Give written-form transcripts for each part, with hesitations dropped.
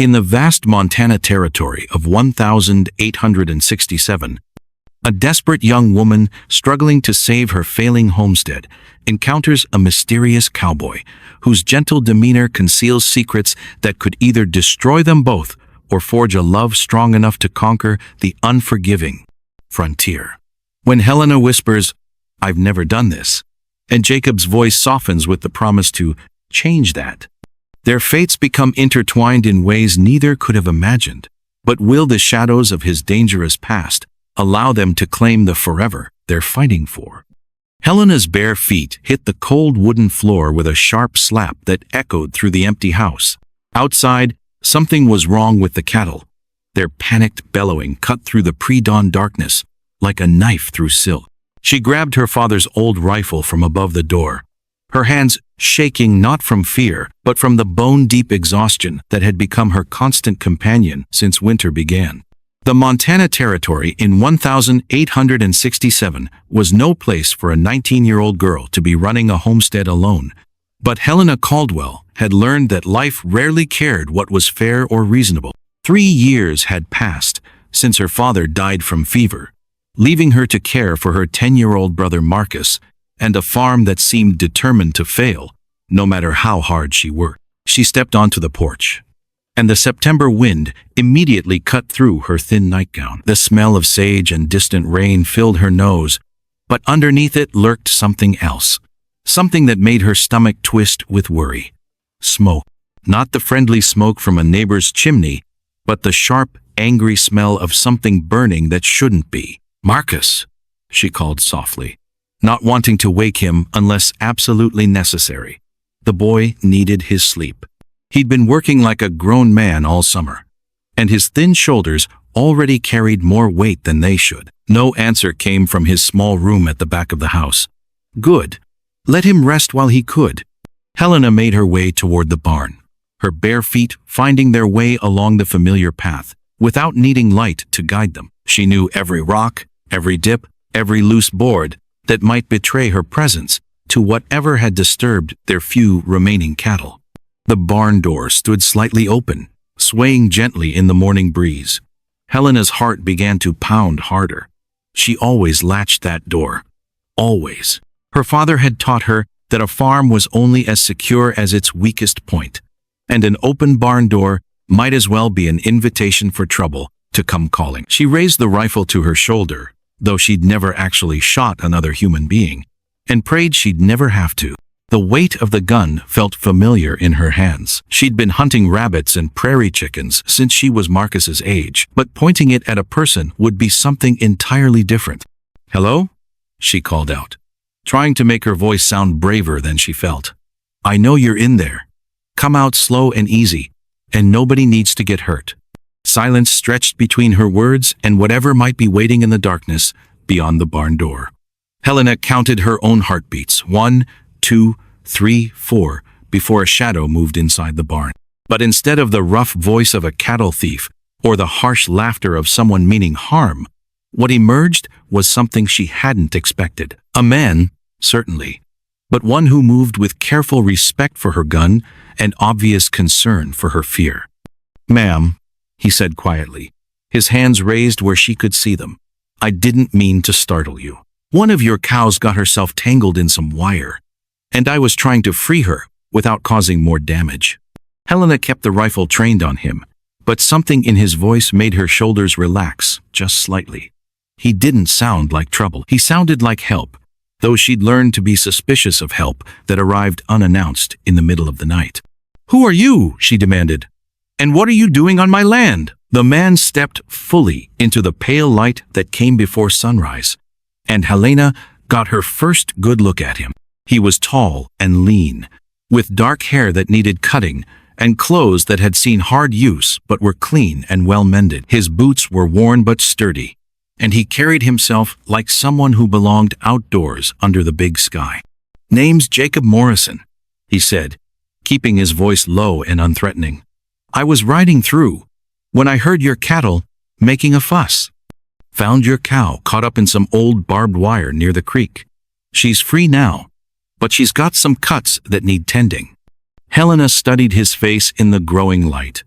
In the vast Montana territory of 1,867, a desperate young woman struggling to save her failing homestead encounters a mysterious cowboy whose gentle demeanor conceals secrets that could either destroy them both or forge a love strong enough to conquer the unforgiving frontier. When Helena whispers, "I've never done this," and Jacob's voice softens with the promise to change that, their fates become intertwined in ways neither could have imagined. But will the shadows of his dangerous past allow them to claim the forever they're fighting for? Helena's bare feet hit the cold wooden floor with a sharp slap that echoed through the empty house. Outside, something was wrong with the cattle. Their panicked bellowing cut through the pre-dawn darkness like a knife through silk. She grabbed her father's old rifle from above the door, her hands shaking not from fear, but from the bone-deep exhaustion that had become her constant companion since winter began. The Montana Territory in 1867 was no place for a 19-year-old girl to be running a homestead alone. But Helena Caldwell had learned that life rarely cared what was fair or reasonable. 3 years had passed since her father died from fever, leaving her to care for her 10-year-old brother Marcus and a farm that seemed determined to fail, no matter how hard she worked. She stepped onto the porch, and the September wind immediately cut through her thin nightgown. The smell of sage and distant rain filled her nose, but underneath it lurked something else, something that made her stomach twist with worry. Smoke. Not the friendly smoke from a neighbor's chimney, but the sharp, angry smell of something burning that shouldn't be. "Marcus," she called softly, not wanting to wake him unless absolutely necessary. The boy needed his sleep. He'd been working like a grown man all summer, and his thin shoulders already carried more weight than they should. No answer came from his small room at the back of the house. Good. Let him rest while he could. Helena made her way toward the barn, her bare feet finding their way along the familiar path, without needing light to guide them. She knew every rock, every dip, every loose board that might betray her presence to whatever had disturbed their few remaining cattle. The barn door stood slightly open, swaying gently in the morning breeze. Helena's heart began to pound harder. She always latched that door. Always. Her father had taught her that a farm was only as secure as its weakest point, and an open barn door might as well be an invitation for trouble to come calling. She raised the rifle to her shoulder, though she'd never actually shot another human being, and prayed she'd never have to. The weight of the gun felt familiar in her hands. She'd been hunting rabbits and prairie chickens since she was Marcus's age, but pointing it at a person would be something entirely different. "Hello?" she called out, trying to make her voice sound braver than she felt. "I know you're in there. Come out slow and easy, and nobody needs to get hurt." Silence stretched between her words and whatever might be waiting in the darkness beyond the barn door. Helena counted her own heartbeats, 1, 2, 3, 4, before a shadow moved inside the barn. But instead of the rough voice of a cattle thief or the harsh laughter of someone meaning harm, what emerged was something she hadn't expected. A man, certainly, but one who moved with careful respect for her gun and obvious concern for her fear. "Ma'am," he said quietly, his hands raised where she could see them, "I didn't mean to startle you. One of your cows got herself tangled in some wire, and I was trying to free her without causing more damage." Helena kept the rifle trained on him, but something in his voice made her shoulders relax just slightly. He didn't sound like trouble. He sounded like help, though she'd learned to be suspicious of help that arrived unannounced in the middle of the night. "Who are you?" she demanded. "And what are you doing on my land?" The man stepped fully into the pale light that came before sunrise, and Helena got her first good look at him. He was tall and lean, with dark hair that needed cutting and clothes that had seen hard use but were clean and well-mended. His boots were worn but sturdy, and he carried himself like someone who belonged outdoors under the big sky. "Name's Jacob Morrison," he said, keeping his voice low and unthreatening. "I was riding through when I heard your cattle making a fuss. Found your cow caught up in some old barbed wire near the creek. She's free now, but she's got some cuts that need tending." Helena studied his face in the growing light.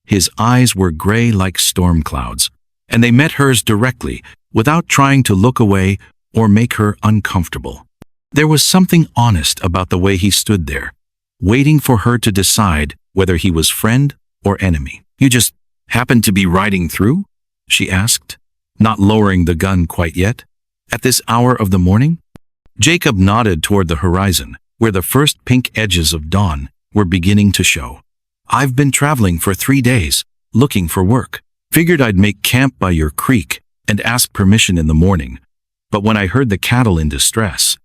His eyes were gray like storm clouds, and they met hers directly, without trying to look away or make her uncomfortable. There was something honest about the way he stood there, waiting for her to decide whether he was friend or enemy. "You just happened to be riding through?" she asked, not lowering the gun quite yet. "At this hour of the morning?" Jacob nodded toward the horizon, where the first pink edges of dawn were beginning to show. "I've been traveling for 3 days, looking for work. Figured I'd make camp by your creek and ask permission in the morning. But when I heard the cattle in distress..."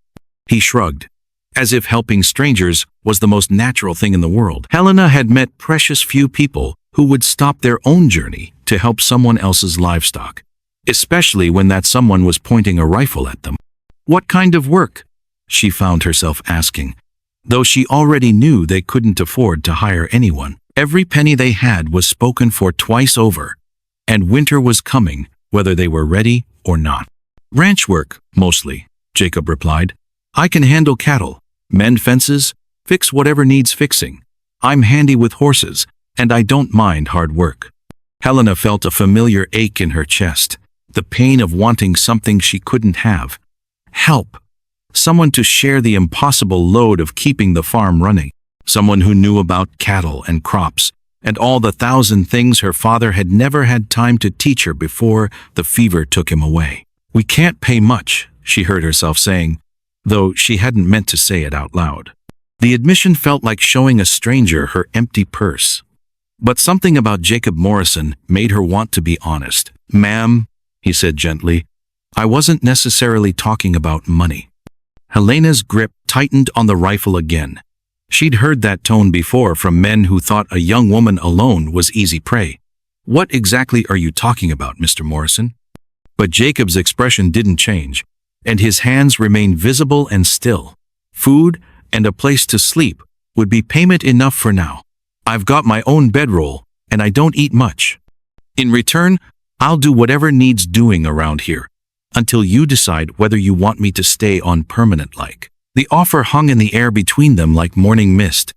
He shrugged, as if helping strangers was the most natural thing in the world. Helena had met precious few people who would stop their own journey to help someone else's livestock, especially when that someone was pointing a rifle at them. "What kind of work?" she found herself asking, though she already knew they couldn't afford to hire anyone. Every penny they had was spoken for twice over, and winter was coming, whether they were ready or not. "Ranch work, mostly," Jacob replied. "I can handle cattle, mend fences, fix whatever needs fixing. I'm handy with horses, and I don't mind hard work." Helena felt a familiar ache in her chest, the pain of wanting something she couldn't have. Help. Someone to share the impossible load of keeping the farm running. Someone who knew about cattle and crops, and all the 1,000 things her father had never had time to teach her before the fever took him away. "We can't pay much," she heard herself saying, though she hadn't meant to say it out loud. The admission felt like showing a stranger her empty purse. But something about Jacob Morrison made her want to be honest. "Ma'am," he said gently, "I wasn't necessarily talking about money." Helena's grip tightened on the rifle again. She'd heard that tone before from men who thought a young woman alone was easy prey. "What exactly are you talking about, Mr. Morrison?" But Jacob's expression didn't change, and his hands remained visible and still. "Food and a place to sleep would be payment enough for now. I've got my own bedroll, and I don't eat much. In return, I'll do whatever needs doing around here, until you decide whether you want me to stay on permanent-like." The offer hung in the air between them like morning mist,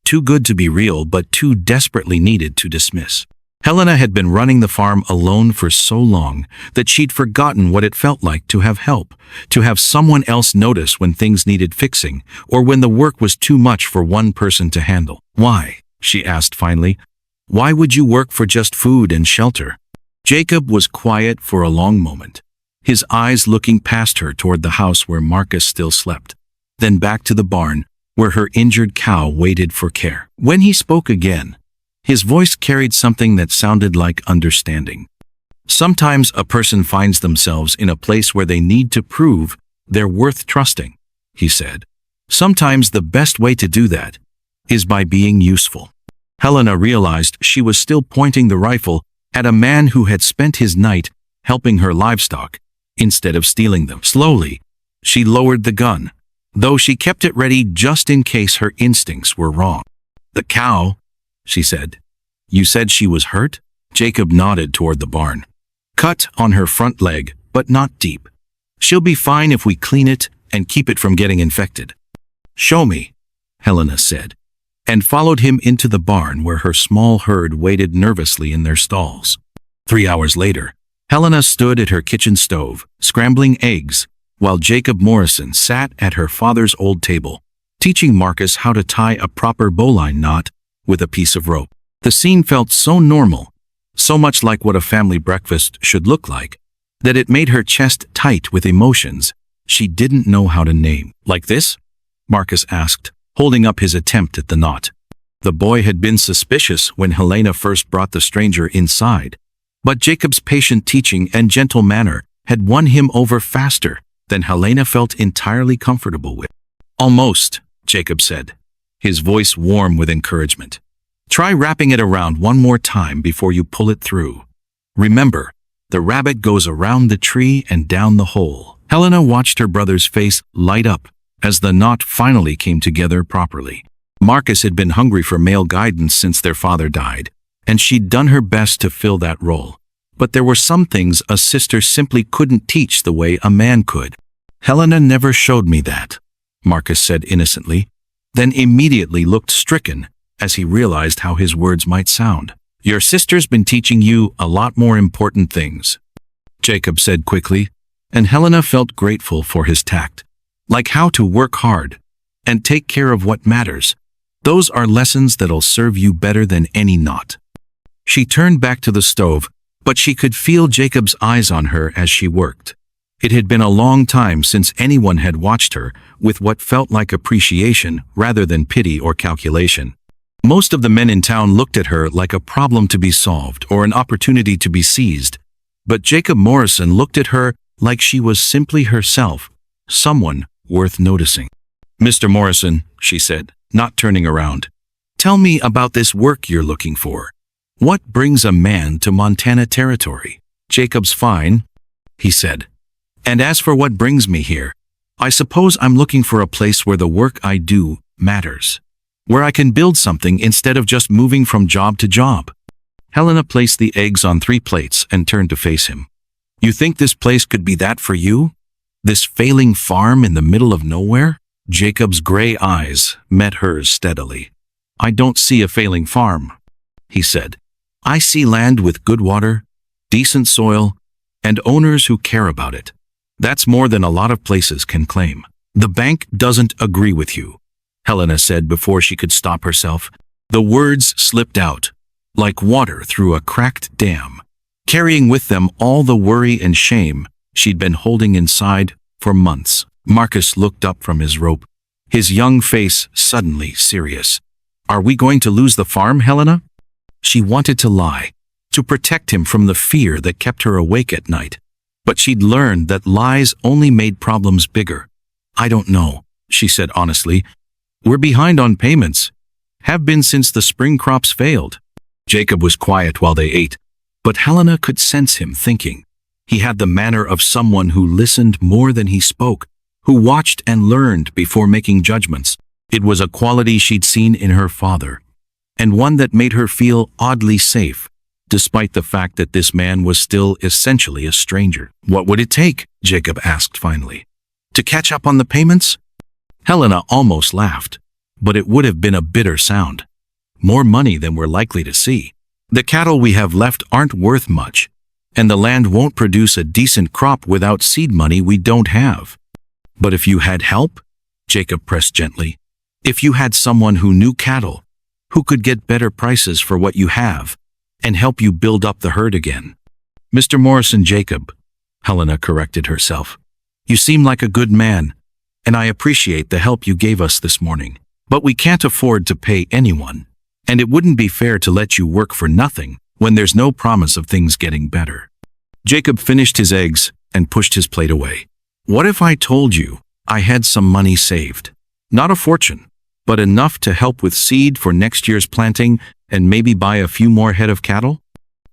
too good to be real but too desperately needed to dismiss. Helena had been running the farm alone for so long that she'd forgotten what it felt like to have help, to have someone else notice when things needed fixing, or when the work was too much for one person to handle. "Why?" she asked finally. "Why would you work for just food and shelter?" Jacob was quiet for a long moment, his eyes looking past her toward the house where Marcus still slept, then back to the barn where her injured cow waited for care. When he spoke again, his voice carried something that sounded like understanding. "Sometimes a person finds themselves in a place where they need to prove they're worth trusting," he said. "Sometimes the best way to do that is by being useful." Helena realized she was still pointing the rifle at a man who had spent his night helping her livestock instead of stealing them. Slowly, she lowered the gun, though she kept it ready just in case her instincts were wrong. "The cow," she said. "You said she was hurt?" Jacob nodded toward the barn. "Cut on her front leg, but not deep. She'll be fine if we clean it and keep it from getting infected." "Show me," Helena said, and followed him into the barn where her small herd waited nervously in their stalls. 3 hours later, Helena stood at her kitchen stove, scrambling eggs, while Jacob Morrison sat at her father's old table, teaching Marcus how to tie a proper bowline knot with a piece of rope. The scene felt so normal, so much like what a family breakfast should look like, that it made her chest tight with emotions she didn't know how to name. "Like this?" Marcus asked, holding up his attempt at the knot. The boy had been suspicious when Helena first brought the stranger inside, but Jacob's patient teaching and gentle manner had won him over faster than Helena felt entirely comfortable with. "Almost," Jacob said, his voice warm with encouragement. "Try wrapping it around one more time before you pull it through. Remember, the rabbit goes around the tree and down the hole." Helena watched her brother's face light up as the knot finally came together properly. Marcus had been hungry for male guidance since their father died, and she'd done her best to fill that role. But there were some things a sister simply couldn't teach the way a man could. "Helena never showed me that," Marcus said innocently, then immediately looked stricken as he realized how his words might sound. Your sister's been teaching you a lot more important things, Jacob said quickly, and Helena felt grateful for his tact. Like how to work hard and take care of what matters. Those are lessons that'll serve you better than any knot. She turned back to the stove, but she could feel Jacob's eyes on her as she worked. It had been a long time since anyone had watched her with what felt like appreciation rather than pity or calculation. Most of the men in town looked at her like a problem to be solved or an opportunity to be seized, but Jacob Morrison looked at her like she was simply herself, someone worth noticing. Mr. Morrison, she said, not turning around, tell me about this work you're looking for. What brings a man to Montana territory? Jacob's fine, he said. And as for what brings me here, I suppose I'm looking for a place where the work I do matters. Where I can build something instead of just moving from job to job. Helena placed the eggs on 3 plates and turned to face him. You think this place could be that for you? This failing farm in the middle of nowhere? Jacob's gray eyes met hers steadily. I don't see a failing farm, he said. I see land with good water, decent soil, and owners who care about it. That's more than a lot of places can claim. The bank doesn't agree with you, Helena said before she could stop herself. The words slipped out, like water through a cracked dam, carrying with them all the worry and shame she'd been holding inside for months. Marcus looked up from his rope, his young face suddenly serious. Are we going to lose the farm, Helena? She wanted to lie, to protect him from the fear that kept her awake at night. But she'd learned that lies only made problems bigger. I don't know, she said honestly. We're behind on payments. Have been since the spring crops failed. Jacob was quiet while they ate, but Helena could sense him thinking. He had the manner of someone who listened more than he spoke, who watched and learned before making judgments. It was a quality she'd seen in her father, and one that made her feel oddly safe, despite the fact that this man was still essentially a stranger. What would it take? Jacob asked finally. To catch up on the payments? Helena almost laughed, but it would have been a bitter sound. More money than we're likely to see. The cattle we have left aren't worth much, and the land won't produce a decent crop without seed money we don't have. But if you had help, Jacob pressed gently, if you had someone who knew cattle, who could get better prices for what you have, and help you build up the herd again. Mr. Morrison, Jacob, Helena corrected herself. You seem like a good man, and I appreciate the help you gave us this morning. But we can't afford to pay anyone, and it wouldn't be fair to let you work for nothing when there's no promise of things getting better. Jacob finished his eggs and pushed his plate away. What if I told you I had some money saved? Not a fortune, but enough to help with seed for next year's planting and maybe buy a few more head of cattle?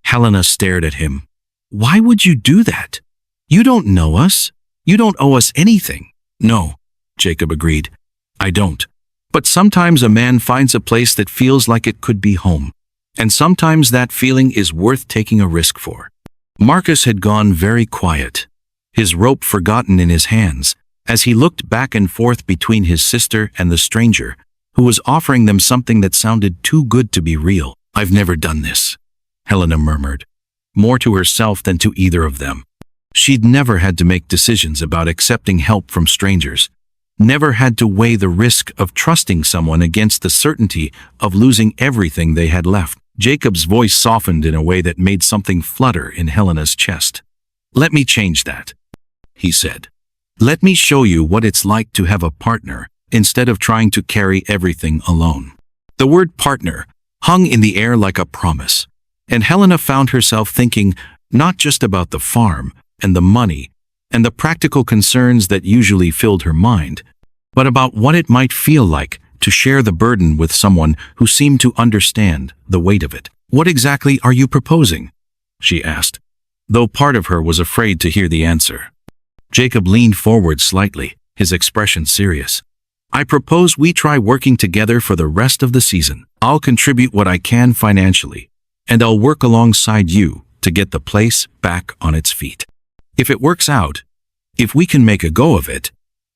Helena stared at him. Why would you do that? You don't know us. You don't owe us anything. No, Jacob agreed. I don't. But sometimes a man finds a place that feels like it could be home. And sometimes that feeling is worth taking a risk for. Marcus had gone very quiet, his rope forgotten in his hands, as he looked back and forth between his sister and the stranger, who was offering them something that sounded too good to be real. I've never done this, Helena murmured, more to herself than to either of them. She'd never had to make decisions about accepting help from strangers, never had to weigh the risk of trusting someone against the certainty of losing everything they had left. Jacob's voice softened in a way that made something flutter in Helena's chest. Let me change that, he said. Let me show you what it's like to have a partner instead of trying to carry everything alone. The word partner hung in the air like a promise, and Helena found herself thinking not just about the farm and the money and the practical concerns that usually filled her mind, but about what it might feel like to share the burden with someone who seemed to understand the weight of it. What exactly are you proposing? She asked, though part of her was afraid to hear the answer. Jacob leaned forward slightly, his expression serious. I propose we try working together for the rest of the season. I'll contribute what I can financially, and I'll work alongside you to get the place back on its feet. If it works out, if we can make a go of it,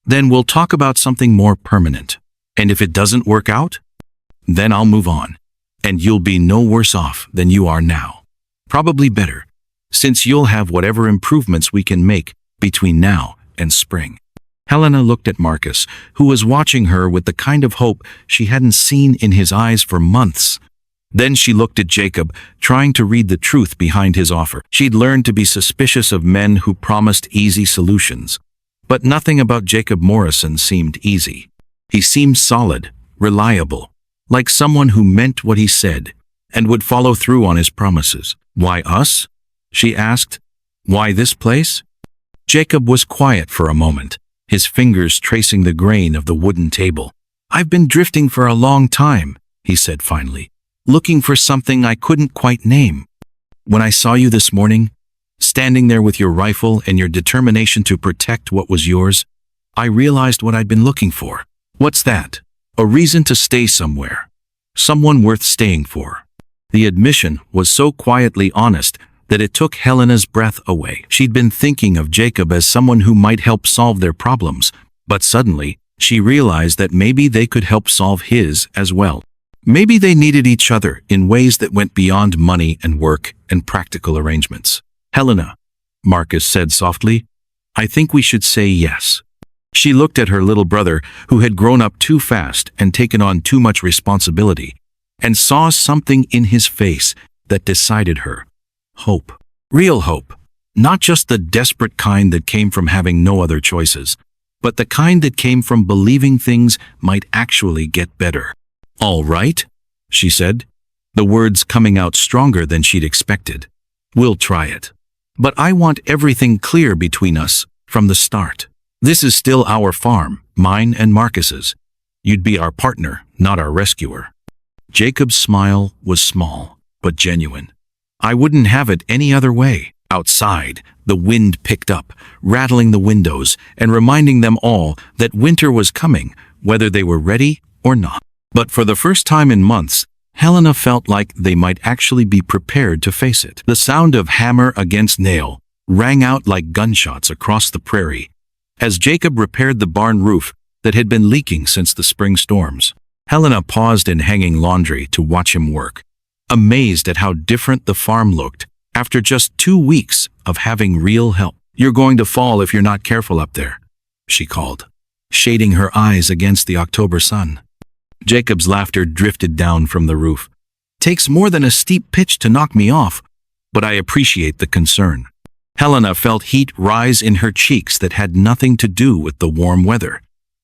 then we'll talk about something more permanent. And if it doesn't work out, then I'll move on. And you'll be no worse off than you are now. Probably better, since you'll have whatever improvements we can make between now and spring. Helena looked at Marcus, who was watching her with the kind of hope she hadn't seen in his eyes for months. Then she looked at Jacob, trying to read the truth behind his offer. She'd learned to be suspicious of men who promised easy solutions. But nothing about Jacob Morrison seemed easy. He seemed solid, reliable, like someone who meant what he said and would follow through on his promises. Why us? She asked. Why this place? Jacob was quiet for a moment, his fingers tracing the grain of the wooden table. I've been drifting for a long time, he said finally, looking for something I couldn't quite name. When I saw you this morning, standing there with your rifle and your determination to protect what was yours, I realized what I'd been looking for. What's that? A reason to stay somewhere. Someone worth staying for. The admission was so quietly honest that it took Helena's breath away. She'd been thinking of Jacob as someone who might help solve their problems, but suddenly, she realized that maybe they could help solve his as well. Maybe they needed each other in ways that went beyond money and work and practical arrangements. Helena, Marcus said softly, I think we should say yes. She looked at her little brother, who had grown up too fast and taken on too much responsibility, and saw something in his face that decided her. Hope. Real hope. Not just the desperate kind that came from having no other choices, but the kind that came from believing things might actually get better. All right, she said, the words coming out stronger than she'd expected. We'll try it. But I want everything clear between us from the start. This is still our farm, mine and Marcus's. You'd be our partner, not our rescuer. Jacob's smile was small, but genuine. I wouldn't have it any other way. Outside, the wind picked up, rattling the windows and reminding them all that winter was coming, whether they were ready or not. But for the first time in months, Helena felt like they might actually be prepared to face it. The sound of hammer against nail rang out like gunshots across the prairie as Jacob repaired the barn roof that had been leaking since the spring storms. Helena paused in hanging laundry to watch him work, amazed at how different the farm looked after just 2 weeks of having real help. You're going to fall if you're not careful up there, she called, shading her eyes against the October sun. Jacob's laughter drifted down from the roof. Takes more than a steep pitch to knock me off, but I appreciate the concern. Helena felt heat rise in her cheeks that had nothing to do with the warm weather.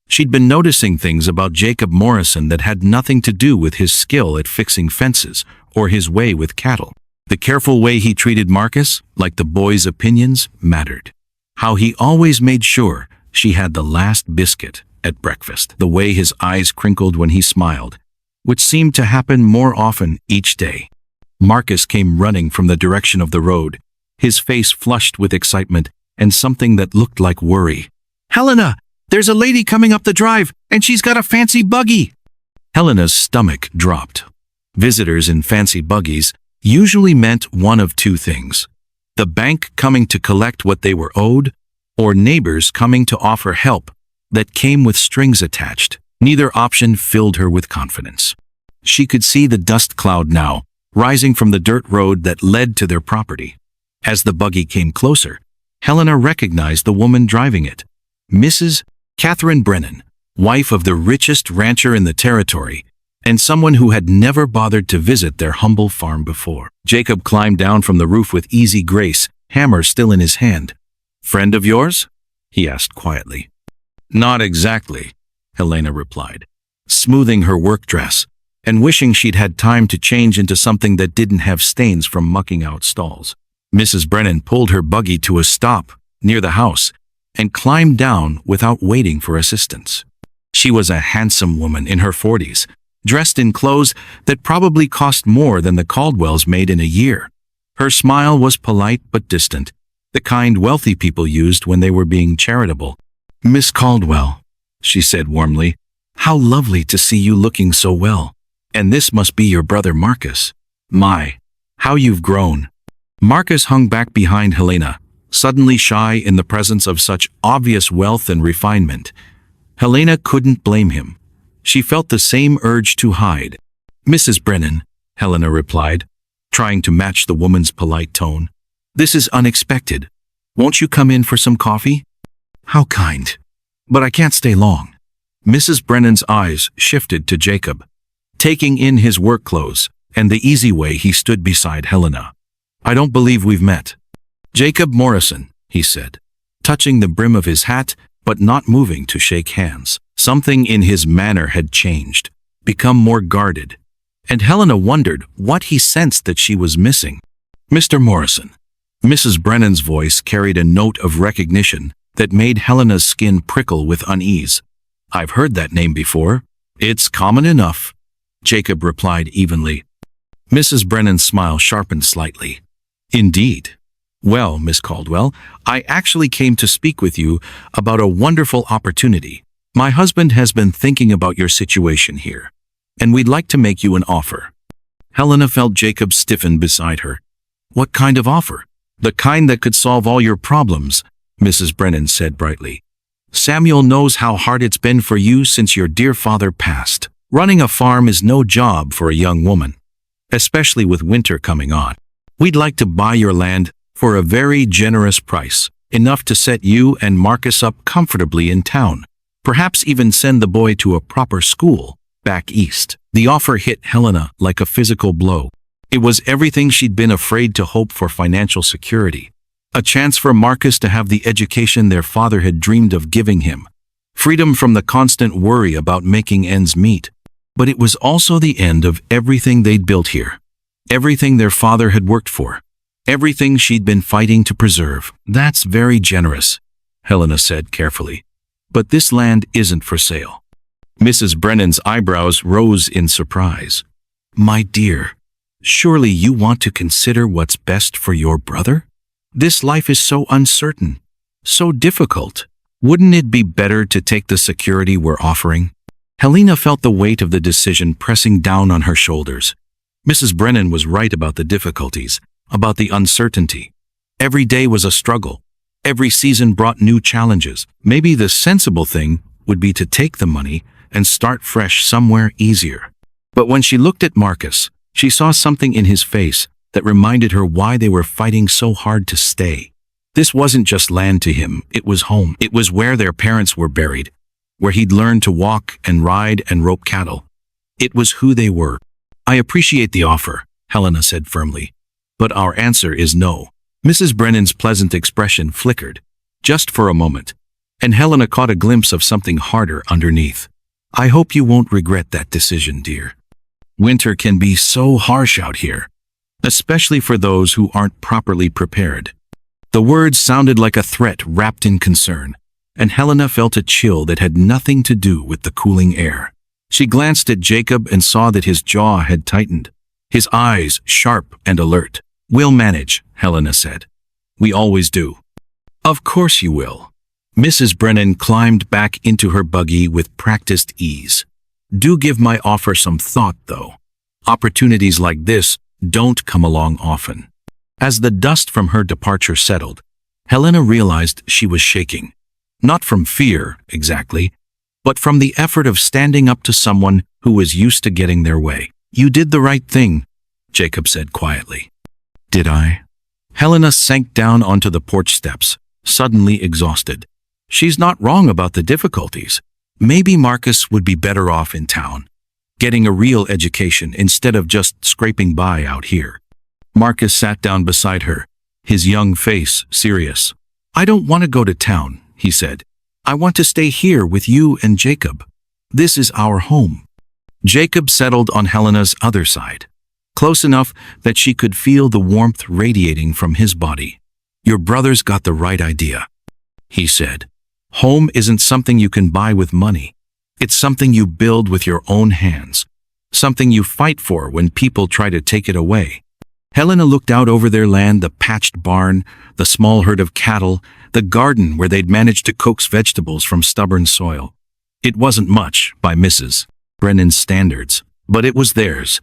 She'd been noticing things about Jacob Morrison that had nothing to do with his skill at fixing fences or his way with cattle. The careful way he treated Marcus, like the boy's opinions, mattered. How he always made sure she had the last biscuit at breakfast. The way his eyes crinkled when he smiled, which seemed to happen more often each day. Marcus came running from the direction of the road, his face flushed with excitement and something that looked like worry. Helena! There's a lady coming up the drive, and she's got a fancy buggy! Helena's stomach dropped. Visitors in fancy buggies usually meant one of two things: the bank coming to collect what they were owed, or neighbors coming to offer help that came with strings attached. Neither option filled her with confidence. She could see the dust cloud now, rising from the dirt road that led to their property. As the buggy came closer, Helena recognized the woman driving it, Mrs. Catherine Brennan, wife of the richest rancher in the territory, and someone who had never bothered to visit their humble farm before. Jacob climbed down from the roof with easy grace, hammer still in his hand. Friend of yours? He asked quietly. Not exactly, Helena replied, smoothing her work dress and wishing she'd had time to change into something that didn't have stains from mucking out stalls. Mrs. Brennan pulled her buggy to a stop near the house and climbed down without waiting for assistance. She was a handsome woman in her 40s, dressed in clothes that probably cost more than the Caldwells made in a year. Her smile was polite but distant, the kind wealthy people used when they were being charitable. Miss Caldwell, she said warmly, how lovely to see you looking so well. And this must be your brother Marcus. My, how you've grown. Marcus hung back behind Helena, suddenly shy in the presence of such obvious wealth and refinement. Helena couldn't blame him. She felt the same urge to hide. Mrs. Brennan, Helena replied, trying to match the woman's polite tone. This is unexpected. Won't you come in for some coffee? How kind. But I can't stay long. Mrs. Brennan's eyes shifted to Jacob, taking in his work clothes and the easy way he stood beside Helena. I don't believe we've met. Jacob Morrison, he said, touching the brim of his hat but not moving to shake hands. Something in his manner had changed, become more guarded, and Helena wondered what he sensed that she was missing. Mr. Morrison. Mrs. Brennan's voice carried a note of recognition that made Helena's skin prickle with unease. I've heard that name before. It's common enough, Jacob replied evenly. Mrs. Brennan's smile sharpened slightly. Indeed. Well, Miss Caldwell, I actually came to speak with you about a wonderful opportunity. My husband has been thinking about your situation here, and we'd like to make you an offer. Helena felt Jacob stiffen beside her. What kind of offer? The kind that could solve all your problems, Mrs. Brennan said brightly. Samuel knows how hard it's been for you since your dear father passed. Running a farm is no job for a young woman, especially with winter coming on. We'd like to buy your land for a very generous price, enough to set you and Marcus up comfortably in town. Perhaps even send the boy to a proper school back east. The offer hit Helena like a physical blow. It was everything she'd been afraid to hope for: financial security, a chance for Marcus to have the education their father had dreamed of giving him, freedom from the constant worry about making ends meet. But it was also the end of everything they'd built here, everything their father had worked for, everything she'd been fighting to preserve. That's very generous, Helena said carefully. But this land isn't for sale. Mrs. Brennan's eyebrows rose in surprise. My dear, surely you want to consider what's best for your brother? This life is so uncertain, so difficult. Wouldn't it be better to take the security we're offering? Helena felt the weight of the decision pressing down on her shoulders. Mrs. Brennan was right about the difficulties, about the uncertainty. Every day was a struggle. Every season brought new challenges. Maybe the sensible thing would be to take the money and start fresh somewhere easier. But when she looked at Marcus, she saw something in his face that reminded her why they were fighting so hard to stay. This wasn't just land to him, it was home. It was where their parents were buried, where he'd learned to walk and ride and rope cattle. It was who they were. I appreciate the offer, Helena said firmly, but our answer is no. Mrs. Brennan's pleasant expression flickered, just for a moment, and Helena caught a glimpse of something harder underneath. I hope you won't regret that decision, dear. Winter can be so harsh out here, especially for those who aren't properly prepared. The words sounded like a threat wrapped in concern, and Helena felt a chill that had nothing to do with the cooling air. She glanced at Jacob and saw that his jaw had tightened, his eyes sharp and alert. We'll manage, Helena said. We always do. Of course you will. Mrs. Brennan climbed back into her buggy with practiced ease. Do give my offer some thought, though. Opportunities like this don't come along often. As the dust from her departure settled, Helena realized she was shaking. Not from fear, exactly, but from the effort of standing up to someone who was used to getting their way. You did the right thing, Jacob said quietly. Did I? Helena sank down onto the porch steps, suddenly exhausted. She's not wrong about the difficulties. Maybe Marcus would be better off in town, getting a real education instead of just scraping by out here. Marcus sat down beside her, his young face serious. I don't want to go to town, he said. I want to stay here with you and Jacob. This is our home. Jacob settled on Helena's other side, close enough that she could feel the warmth radiating from his body. Your brother's got the right idea, he said. Home isn't something you can buy with money. It's something you build with your own hands, something you fight for when people try to take it away. Helena looked out over their land, the patched barn, the small herd of cattle, the garden where they'd managed to coax vegetables from stubborn soil. It wasn't much by Mrs. Brennan's standards, but it was theirs.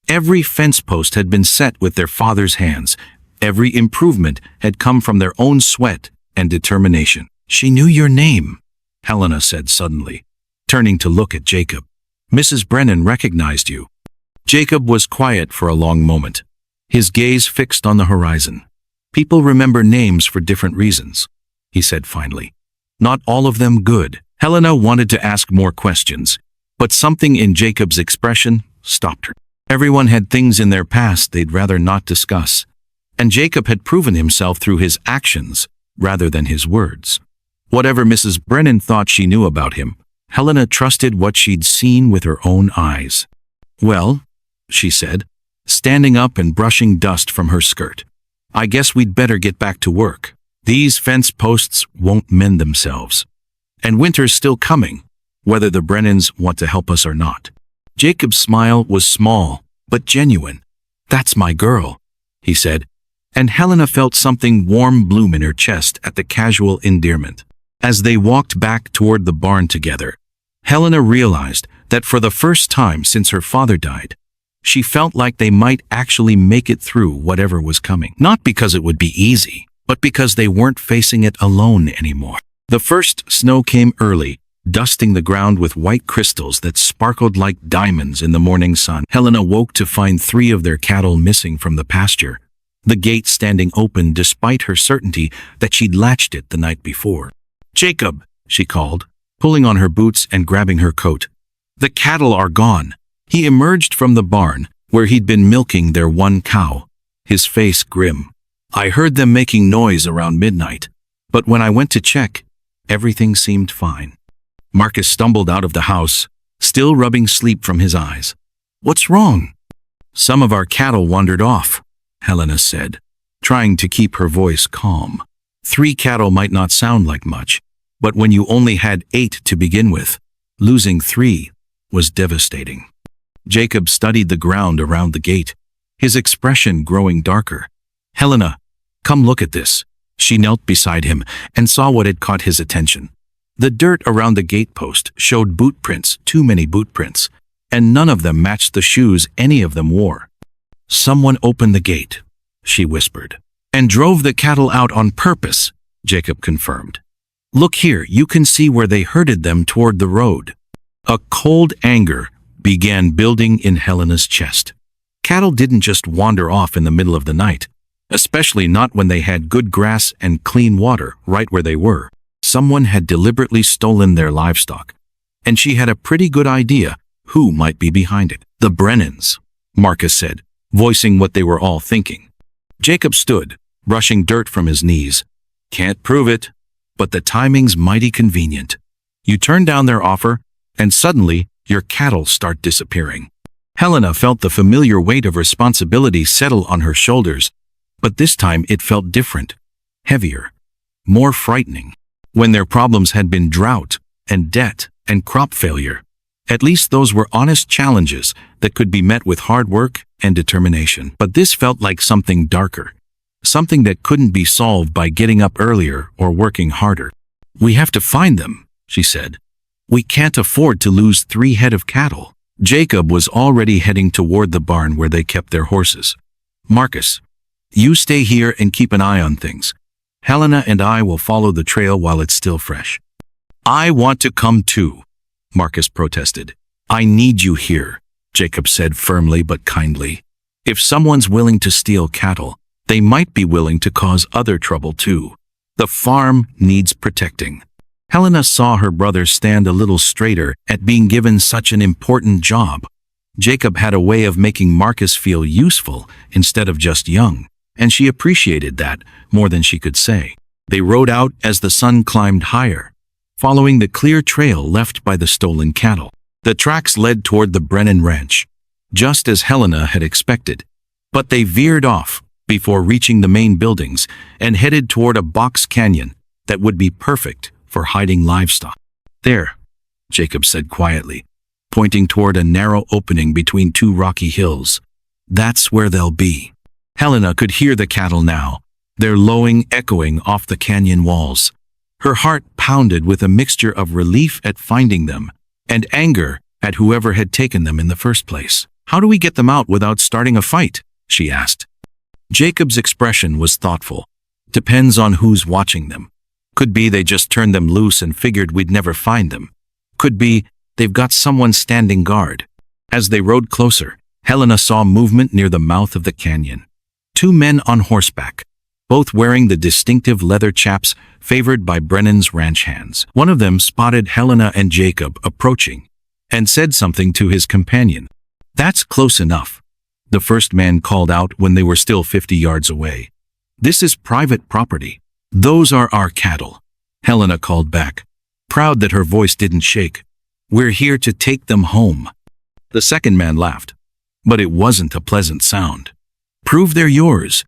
Every fence post had been set with their father's hands. Every improvement had come from their own sweat and determination. She knew your name, Helena said suddenly, turning to look at Jacob. Mrs. Brennan recognized you. Jacob was quiet for a long moment, his gaze fixed on the horizon. People remember names for different reasons, he said finally. Not all of them good. Helena wanted to ask more questions, but something in Jacob's expression stopped her. Everyone had things in their past they'd rather not discuss, and Jacob had proven himself through his actions rather than his words. Whatever Mrs. Brennan thought she knew about him, Helena trusted what she'd seen with her own eyes. "Well," she said, standing up and brushing dust from her skirt, "I guess we'd better get back to work. These fence posts won't mend themselves. And winter's still coming, whether the Brennans want to help us or not." Jacob's smile was small, but genuine. "That's my girl," he said, and Helena felt something warm bloom in her chest at the casual endearment. As they walked back toward the barn together, Helena realized that for the first time since her father died, she felt like they might actually make it through whatever was coming. Not because it would be easy, but because they weren't facing it alone anymore. The first snow came early, dusting the ground with white crystals that sparkled like diamonds in the morning sun. Helena woke to find 3 of their cattle missing from the pasture, the gate standing open despite her certainty that she'd latched it the night before. "Jacob," she called, pulling on her boots and grabbing her coat. "The cattle are gone." He emerged from the barn, where he'd been milking their one cow, his face grim. "I heard them making noise around midnight, but when I went to check, everything seemed fine." Marcus stumbled out of the house, still rubbing sleep from his eyes. "What's wrong?" "Some of our cattle wandered off," Helena said, trying to keep her voice calm. 3 cattle might not sound like much, but when you only had 8 to begin with, losing 3 was devastating. Jacob studied the ground around the gate, his expression growing darker. "Helena, come look at this." She knelt beside him and saw what had caught his attention. The dirt around the gatepost showed boot prints, too many boot prints, and none of them matched the shoes any of them wore. "Someone opened the gate," she whispered. "And drove the cattle out on purpose," Jacob confirmed. "Look here, you can see where they herded them toward the road." A cold anger began building in Helena's chest. Cattle didn't just wander off in the middle of the night, especially not when they had good grass and clean water right where they were. Someone had deliberately stolen their livestock, and she had a pretty good idea who might be behind it. "The Brennans," Marcus said, voicing what they were all thinking. Jacob stood, brushing dirt from his knees. "Can't prove it, but the timing's mighty convenient. You turn down their offer, and suddenly your cattle start disappearing." Helena felt the familiar weight of responsibility settle on her shoulders, but this time it felt different, heavier, more frightening. When their problems had been drought and debt and crop failure, at least those were honest challenges that could be met with hard work and determination. But this felt like something darker, something that couldn't be solved by getting up earlier or working harder. "We have to find them," she said. "We can't afford to lose 3 head of cattle." Jacob was already heading toward the barn where they kept their horses. "Marcus, you stay here and keep an eye on things. Helena and I will follow the trail while it's still fresh." "I want to come too," Marcus protested. "I need you here," Jacob said firmly but kindly. "If someone's willing to steal cattle, they might be willing to cause other trouble too. The farm needs protecting." Helena saw her brother stand a little straighter at being given such an important job. Jacob had a way of making Marcus feel useful instead of just young, and she appreciated that more than she could say. They rode out as the sun climbed higher, following the clear trail left by the stolen cattle. The tracks led toward the Brennan ranch, just as Helena had expected, but they veered off before reaching the main buildings and headed toward a box canyon that would be perfect for hiding livestock. "There," Jacob said quietly, pointing toward a narrow opening between 2 rocky hills. "That's where they'll be." Helena could hear the cattle now, their lowing echoing off the canyon walls. Her heart pounded with a mixture of relief at finding them and anger at whoever had taken them in the first place. "How do we get them out without starting a fight?" she asked. Jacob's expression was thoughtful. "Depends on who's watching them. Could be they just turned them loose and figured we'd never find them. Could be they've got someone standing guard." As they rode closer, Helena saw movement near the mouth of the canyon. Two men on horseback, both wearing the distinctive leather chaps favored by Brennan's ranch hands. One of them spotted Helena and Jacob approaching and said something to his companion. "That's close enough," the first man called out when they were still 50 yards away. "This is private property. Those are our cattle," Helena called back, proud that her voice didn't shake. "We're here to take them home." The second man laughed, but it wasn't a pleasant sound. "Prove they're yours.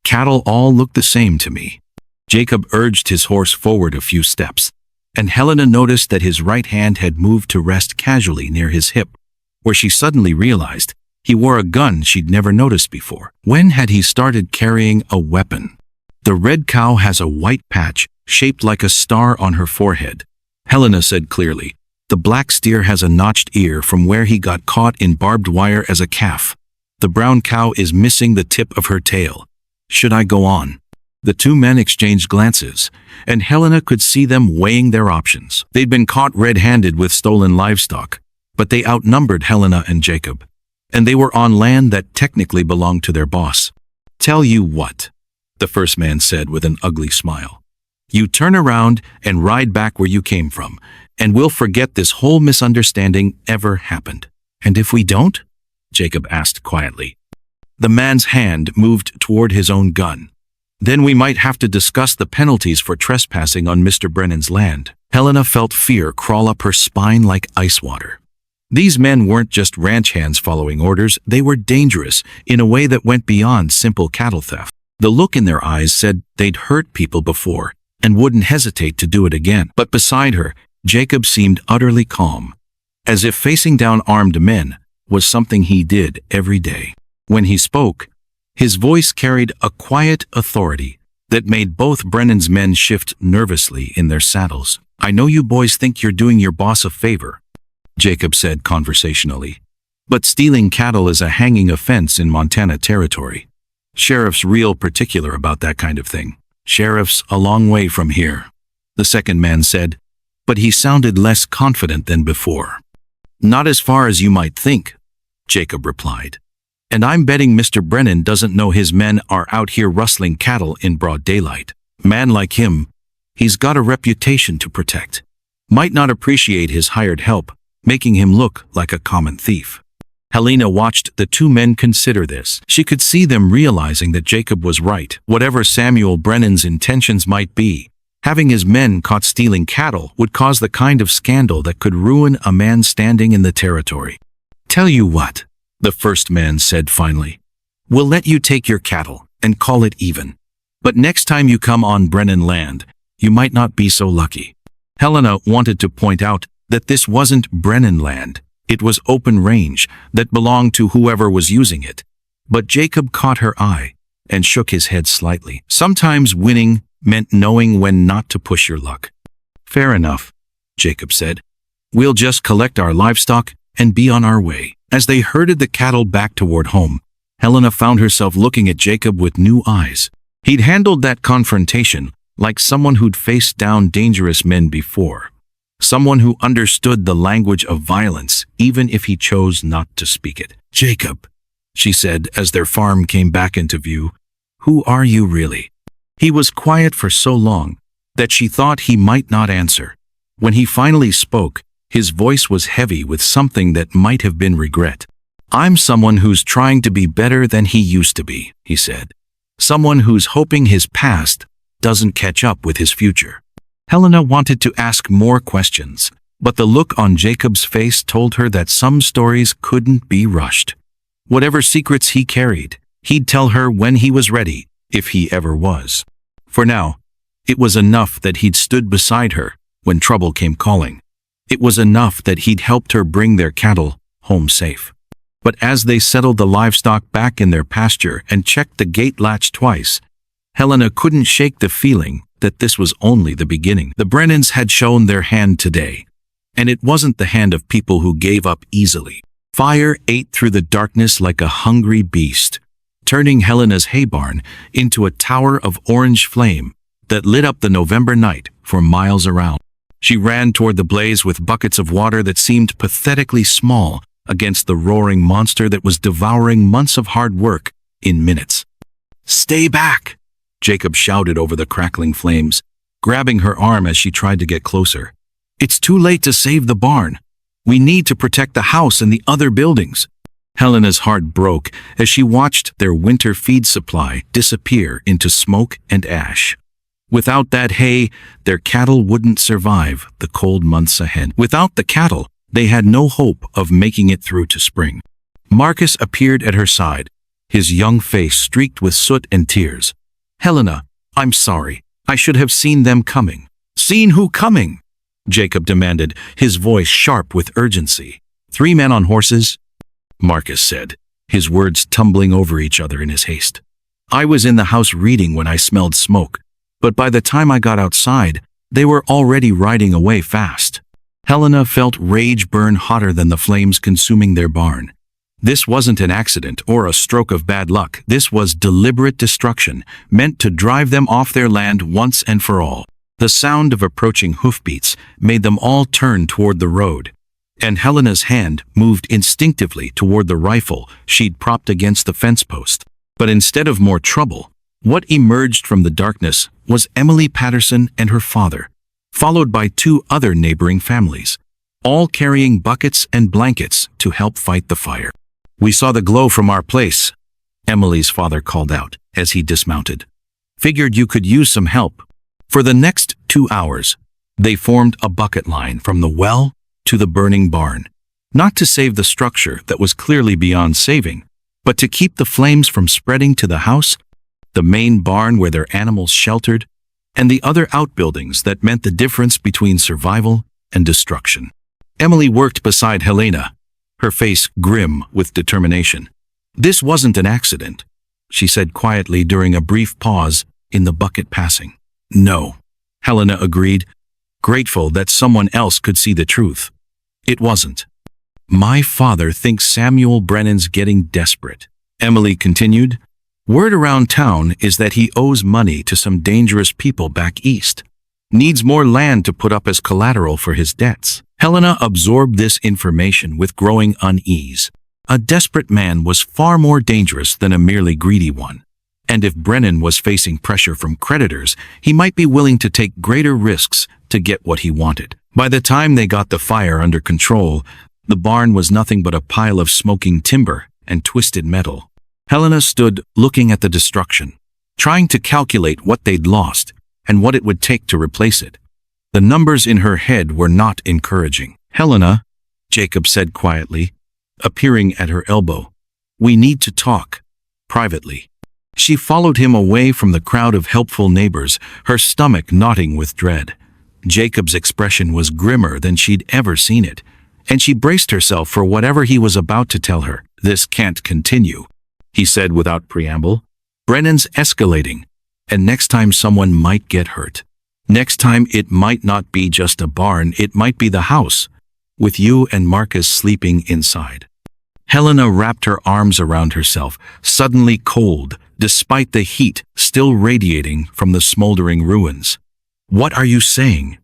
Cattle all look the same to me." Jacob urged his horse forward a few steps, and Helena noticed that his right hand had moved to rest casually near his hip, where she suddenly realized he wore a gun she'd never noticed before. When had he started carrying a weapon? "The red cow has a white patch shaped like a star on her forehead," Helena said clearly. "The black steer has a notched ear from where he got caught in barbed wire as a calf. The brown cow is missing the tip of her tail. Should I go on?" The two men exchanged glances, and Helena could see them weighing their options. They'd been caught red-handed with stolen livestock, but they outnumbered Helena and Jacob, and they were on land that technically belonged to their boss. "Tell you what," the first man said with an ugly smile. "You turn around and ride back where you came from, and we'll forget this whole misunderstanding ever happened." "And if we don't?" Jacob asked quietly. The man's hand moved toward his own gun. "Then we might have to discuss the penalties for trespassing on Mr. Brennan's land." Helena felt fear crawl up her spine like ice water. These men weren't just ranch hands following orders, they were dangerous in a way that went beyond simple cattle theft. The look in their eyes said they'd hurt people before and wouldn't hesitate to do it again. But beside her, Jacob seemed utterly calm, as if facing down armed men was something he did every day. When he spoke, his voice carried a quiet authority that made both Brennan's men shift nervously in their saddles. "I know you boys think you're doing your boss a favor," Jacob said conversationally, "but stealing cattle is a hanging offense in Montana territory. Sheriff's real particular about that kind of thing." "Sheriff's a long way from here," the second man said, but he sounded less confident than before. "Not as far as you might think," Jacob replied. "And I'm betting Mr. Brennan doesn't know his men are out here rustling cattle in broad daylight. Man like him, he's got a reputation to protect. Might not appreciate his hired help, making him look like a common thief." Helena watched the two men consider this. She could see them realizing that Jacob was right. Whatever Samuel Brennan's intentions might be, having his men caught stealing cattle would cause the kind of scandal that could ruin a man standing in the territory. "Tell you what," the first man said finally, "we'll let you take your cattle and call it even. But next time you come on Brennan land, you might not be so lucky." Helena wanted to point out that this wasn't Brennan land. It was open range that belonged to whoever was using it. But Jacob caught her eye and shook his head slightly. Sometimes winning meant knowing when not to push your luck. "Fair enough," Jacob said. "We'll just collect our livestock and be on our way." As they herded the cattle back toward home, Helena found herself looking at Jacob with new eyes. He'd handled that confrontation like someone who'd faced down dangerous men before. Someone who understood the language of violence, even if he chose not to speak it. "Jacob," she said as their farm came back into view, "who are you really?" He was quiet for so long that she thought he might not answer. When he finally spoke, his voice was heavy with something that might have been regret. "I'm someone who's trying to be better than he used to be," he said. "Someone who's hoping his past doesn't catch up with his future." Helena wanted to ask more questions, but the look on Jacob's face told her that some stories couldn't be rushed. Whatever secrets he carried, he'd tell her when he was ready, if he ever was. For now, it was enough that he'd stood beside her when trouble came calling. It was enough that he'd helped her bring their cattle home safe. But as they settled the livestock back in their pasture and checked the gate latch twice, Helena couldn't shake the feeling that this was only the beginning. The Brennans had shown their hand today, and it wasn't the hand of people who gave up easily. Fire ate through the darkness like a hungry beast, turning Helena's hay barn into a tower of orange flame that lit up the November night for miles around. She ran toward the blaze with buckets of water that seemed pathetically small against the roaring monster that was devouring months of hard work in minutes. "Stay back!" Jacob shouted over the crackling flames, grabbing her arm as she tried to get closer. "It's too late to save the barn. We need to protect the house and the other buildings." Helena's heart broke as she watched their winter feed supply disappear into smoke and ash. Without that hay, their cattle wouldn't survive the cold months ahead. Without the cattle, they had no hope of making it through to spring. Marcus appeared at her side, his young face streaked with soot and tears. "Helena, I'm sorry. I should have seen them coming." "Seen who coming?" Jacob demanded, his voice sharp with urgency. "3 men on horses," Marcus said, his words tumbling over each other in his haste. "I was in the house reading when I smelled smoke, but by the time I got outside, they were already riding away fast." Helena felt rage burn hotter than the flames consuming their barn. This wasn't an accident or a stroke of bad luck. This was deliberate destruction, meant to drive them off their land once and for all. The sound of approaching hoofbeats made them all turn toward the road, and Helena's hand moved instinctively toward the rifle she'd propped against the fence post. But instead of more trouble, what emerged from the darkness was Emily Patterson and her father, followed by 2 other neighboring families, all carrying buckets and blankets to help fight the fire. "We saw the glow from our place," Emily's father called out as he dismounted. "Figured you could use some help." For the next 2 hours, they formed a bucket line from the well to the burning barn, not to save the structure that was clearly beyond saving, but to keep the flames from spreading to the house, the main barn where their animals sheltered, and the other outbuildings that meant the difference between survival and destruction. Emily worked beside Helena, her face grim with determination. "This wasn't an accident," she said quietly during a brief pause in the bucket passing. "No," Helena agreed, grateful that someone else could see the truth. "It wasn't." "My father thinks Samuel Brennan's getting desperate," Emily continued. "Word around town is that he owes money to some dangerous people back east. Needs more land to put up as collateral for his debts." Helena absorbed this information with growing unease. A desperate man was far more dangerous than a merely greedy one. And if Brennan was facing pressure from creditors, he might be willing to take greater risks to get what he wanted. By the time they got the fire under control, the barn was nothing but a pile of smoking timber and twisted metal. Helena stood looking at the destruction, trying to calculate what they'd lost and what it would take to replace it. The numbers in her head were not encouraging. "Helena," Jacob said quietly, appearing at her elbow, "we need to talk, privately." She followed him away from the crowd of helpful neighbors, her stomach knotting with dread. Jacob's expression was grimmer than she'd ever seen it, and she braced herself for whatever he was about to tell her. "This can't continue," he said without preamble. "Brennan's escalating, and next time someone might get hurt. Next time it might not be just a barn, it might be the house, with you and Marcus sleeping inside." Helena wrapped her arms around herself, suddenly cold, despite the heat still radiating from the smoldering ruins. "What are you saying?"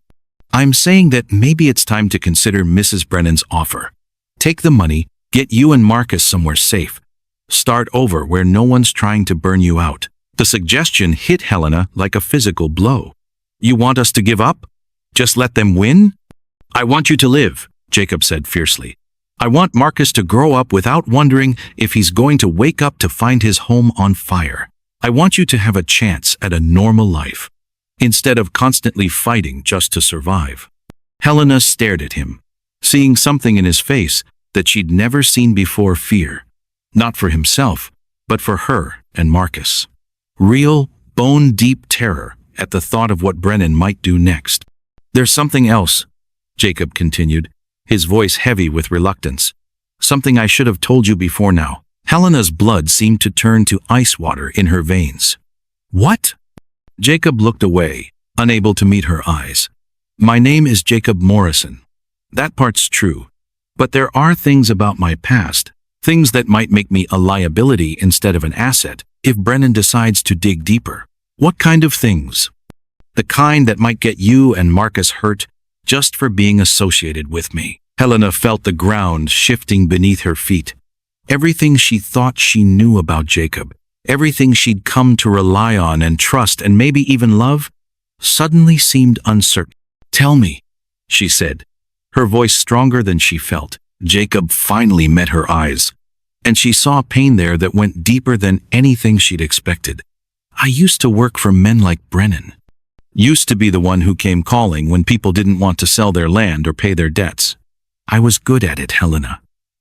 "I'm saying that maybe it's time to consider Mrs. Brennan's offer. Take the money, get you and Marcus somewhere safe. Start over where no one's trying to burn you out." The suggestion hit Helena like a physical blow. "You want us to give up? Just let them win?" "I want you to live," Jacob said fiercely. "I want Marcus to grow up without wondering if he's going to wake up to find his home on fire. I want you to have a chance at a normal life, instead of constantly fighting just to survive." Helena stared at him, seeing something in his face that she'd never seen before: fear. Not for himself, but for her and Marcus. Real, bone-deep terror at the thought of what Brennan might do next. "There's something else," Jacob continued, his voice heavy with reluctance. "Something I should have told you before now." Helena's blood seemed to turn to ice water in her veins. "What?" Jacob looked away, unable to meet her eyes. "My name is Jacob Morrison. That part's true. But there are things about my past, things that might make me a liability instead of an asset if Brennan decides to dig deeper." "What kind of things?" "The kind that might get you and Marcus hurt just for being associated with me." Helena felt the ground shifting beneath her feet. Everything she thought she knew about Jacob, everything she'd come to rely on and trust and maybe even love, suddenly seemed uncertain. "Tell me," she said, her voice stronger than she felt. Jacob finally met her eyes, and she saw pain there that went deeper than anything she'd expected. "I used to work for men like Brennan. Used to be the one who came calling when people didn't want to sell their land or pay their debts. I was good at it, Helena.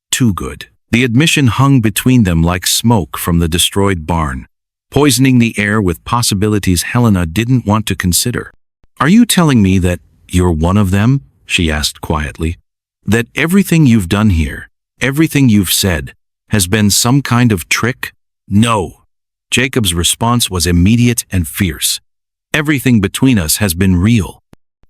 Too good." The admission hung between them like smoke from the destroyed barn, poisoning the air with possibilities Helena didn't want to consider. "Are you telling me that you're one of them?" she asked quietly. "That everything you've done here, everything you've said, has been some kind of trick?" "No." Jacob's response was immediate and fierce. "Everything between us has been real.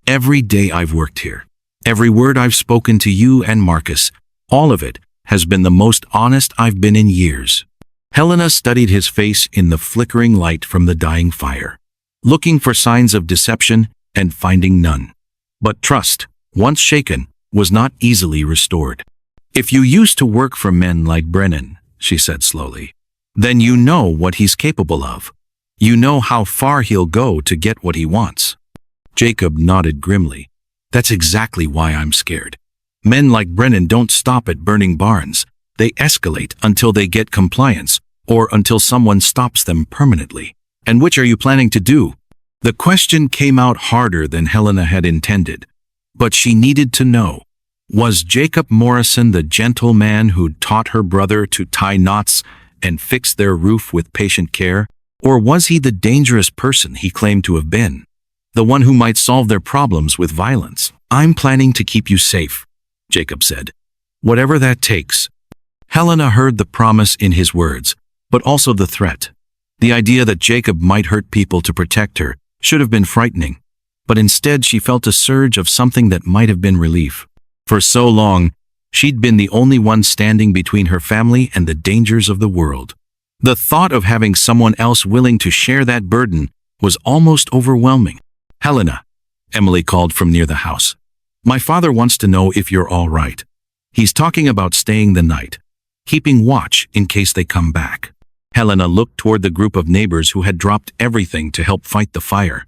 Every day I've worked here, every word I've spoken to you and Marcus, all of it has been the most honest I've been in years." Helena studied his face in the flickering light from the dying fire, looking for signs of deception and finding none. But trust, once shaken, was not easily restored. "If you used to work for men like Brennan," she said slowly, "then you know what he's capable of. You know how far he'll go to get what he wants." Jacob nodded grimly. "That's exactly why I'm scared. Men like Brennan don't stop at burning barns. They escalate until they get compliance, or until someone stops them permanently. And which are you planning to do?" The question came out harder than Helena had intended, but she needed to know. Was Jacob Morrison the gentle man who'd taught her brother to tie knots and fix their roof with patient care? Or was he the dangerous person he claimed to have been? The one who might solve their problems with violence? "I'm planning to keep you safe," Jacob said. "Whatever that takes." Helena heard the promise in his words, but also the threat. The idea that Jacob might hurt people to protect her should have been frightening, but instead she felt a surge of something that might have been relief. For so long, she'd been the only one standing between her family and the dangers of the world. The thought of having someone else willing to share that burden was almost overwhelming. "Helena," Emily called from near the house. "My father wants to know if you're all right. He's talking about staying the night, keeping watch in case they come back." Helena looked toward the group of neighbors who had dropped everything to help fight the fire.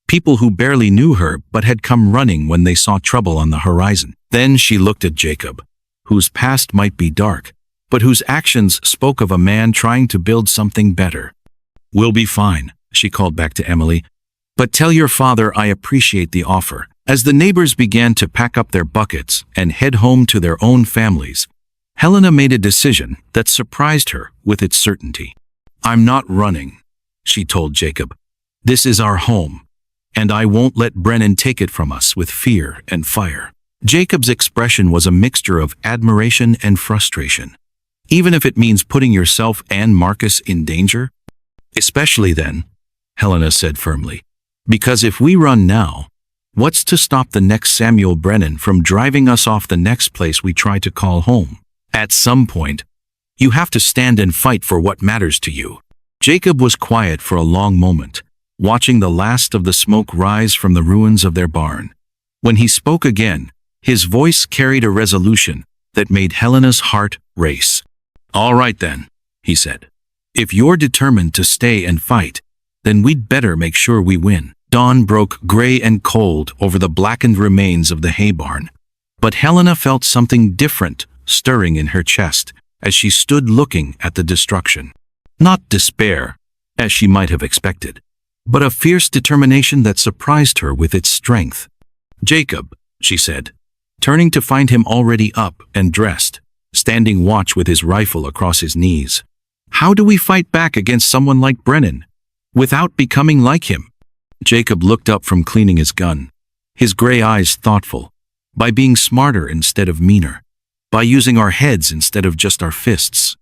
People who barely knew her but had come running when they saw trouble on the horizon. Then she looked at Jacob, whose past might be dark, but whose actions spoke of a man trying to build something better. "We'll be fine," she called back to Emily. "But tell your father I appreciate the offer." As the neighbors began to pack up their buckets and head home to their own families, Helena made a decision that surprised her with its certainty. "I'm not running," she told Jacob. "This is our home, and I won't let Brennan take it from us with fear and fire." Jacob's expression was a mixture of admiration and frustration. "Even if it means putting yourself and Marcus in danger?" "Especially then," Helena said firmly. "Because if we run now, what's to stop the next Samuel Brennan from driving us off the next place we try to call home? At some point, you have to stand and fight for what matters to you." Jacob was quiet for a long moment, watching the last of the smoke rise from the ruins of their barn. When he spoke again, his voice carried a resolution that made Helena's heart race. "All right then," he said. "If you're determined to stay and fight, then we'd better make sure we win." Dawn broke gray and cold over the blackened remains of the hay barn, but Helena felt something different stirring in her chest as she stood looking at the destruction. Not despair, as she might have expected, but a fierce determination that surprised her with its strength. "Jacob," she said, turning to find him already up and dressed, standing watch with his rifle across his knees. "How do we fight back against someone like Brennan, without becoming like him?" Jacob looked up from cleaning his gun, his gray eyes thoughtful. "By being smarter instead of meaner. By using our heads instead of just our fists."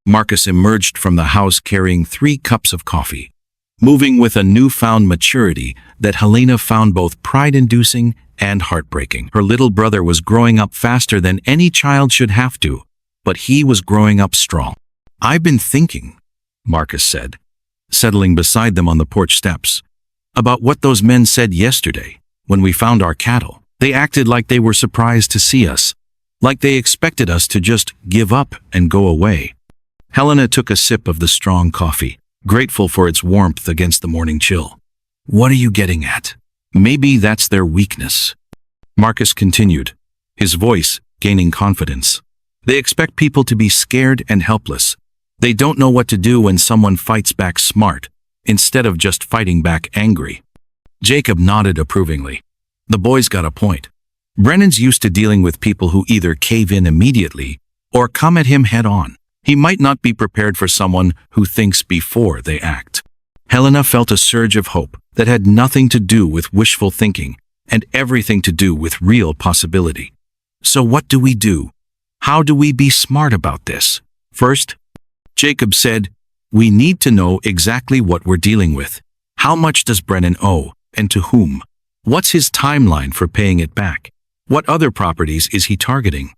Marcus emerged from the house carrying 3 cups of coffee, moving with a newfound maturity that Helena found both pride-inducing and heartbreaking. Her little brother was growing up faster than any child should have to, but he was growing up strong. "I've been thinking," Marcus said, settling beside them on the porch steps, "about what those men said yesterday when we found our cattle. They acted like they were surprised to see us, like they expected us to just give up and go away. Helena took a sip of the strong coffee, grateful for its warmth against the morning chill. What are you getting at? Maybe that's their weakness. Marcus continued, his voice gaining confidence. They expect people to be scared and helpless. They don't know what to do when someone fights back smart, instead of just fighting back angry. Jacob nodded approvingly. The boy's got a point. Brennan's used to dealing with people who either cave in immediately or come at him head on. He might not be prepared for someone who thinks before they act. Helena felt a surge of hope that had nothing to do with wishful thinking and everything to do with real possibility. So what do we do? How do we be smart about this? First, Jacob said, we need to know exactly what we're dealing with. How much does Brennan owe, and to whom? What's his timeline for paying it back? What other properties is he targeting?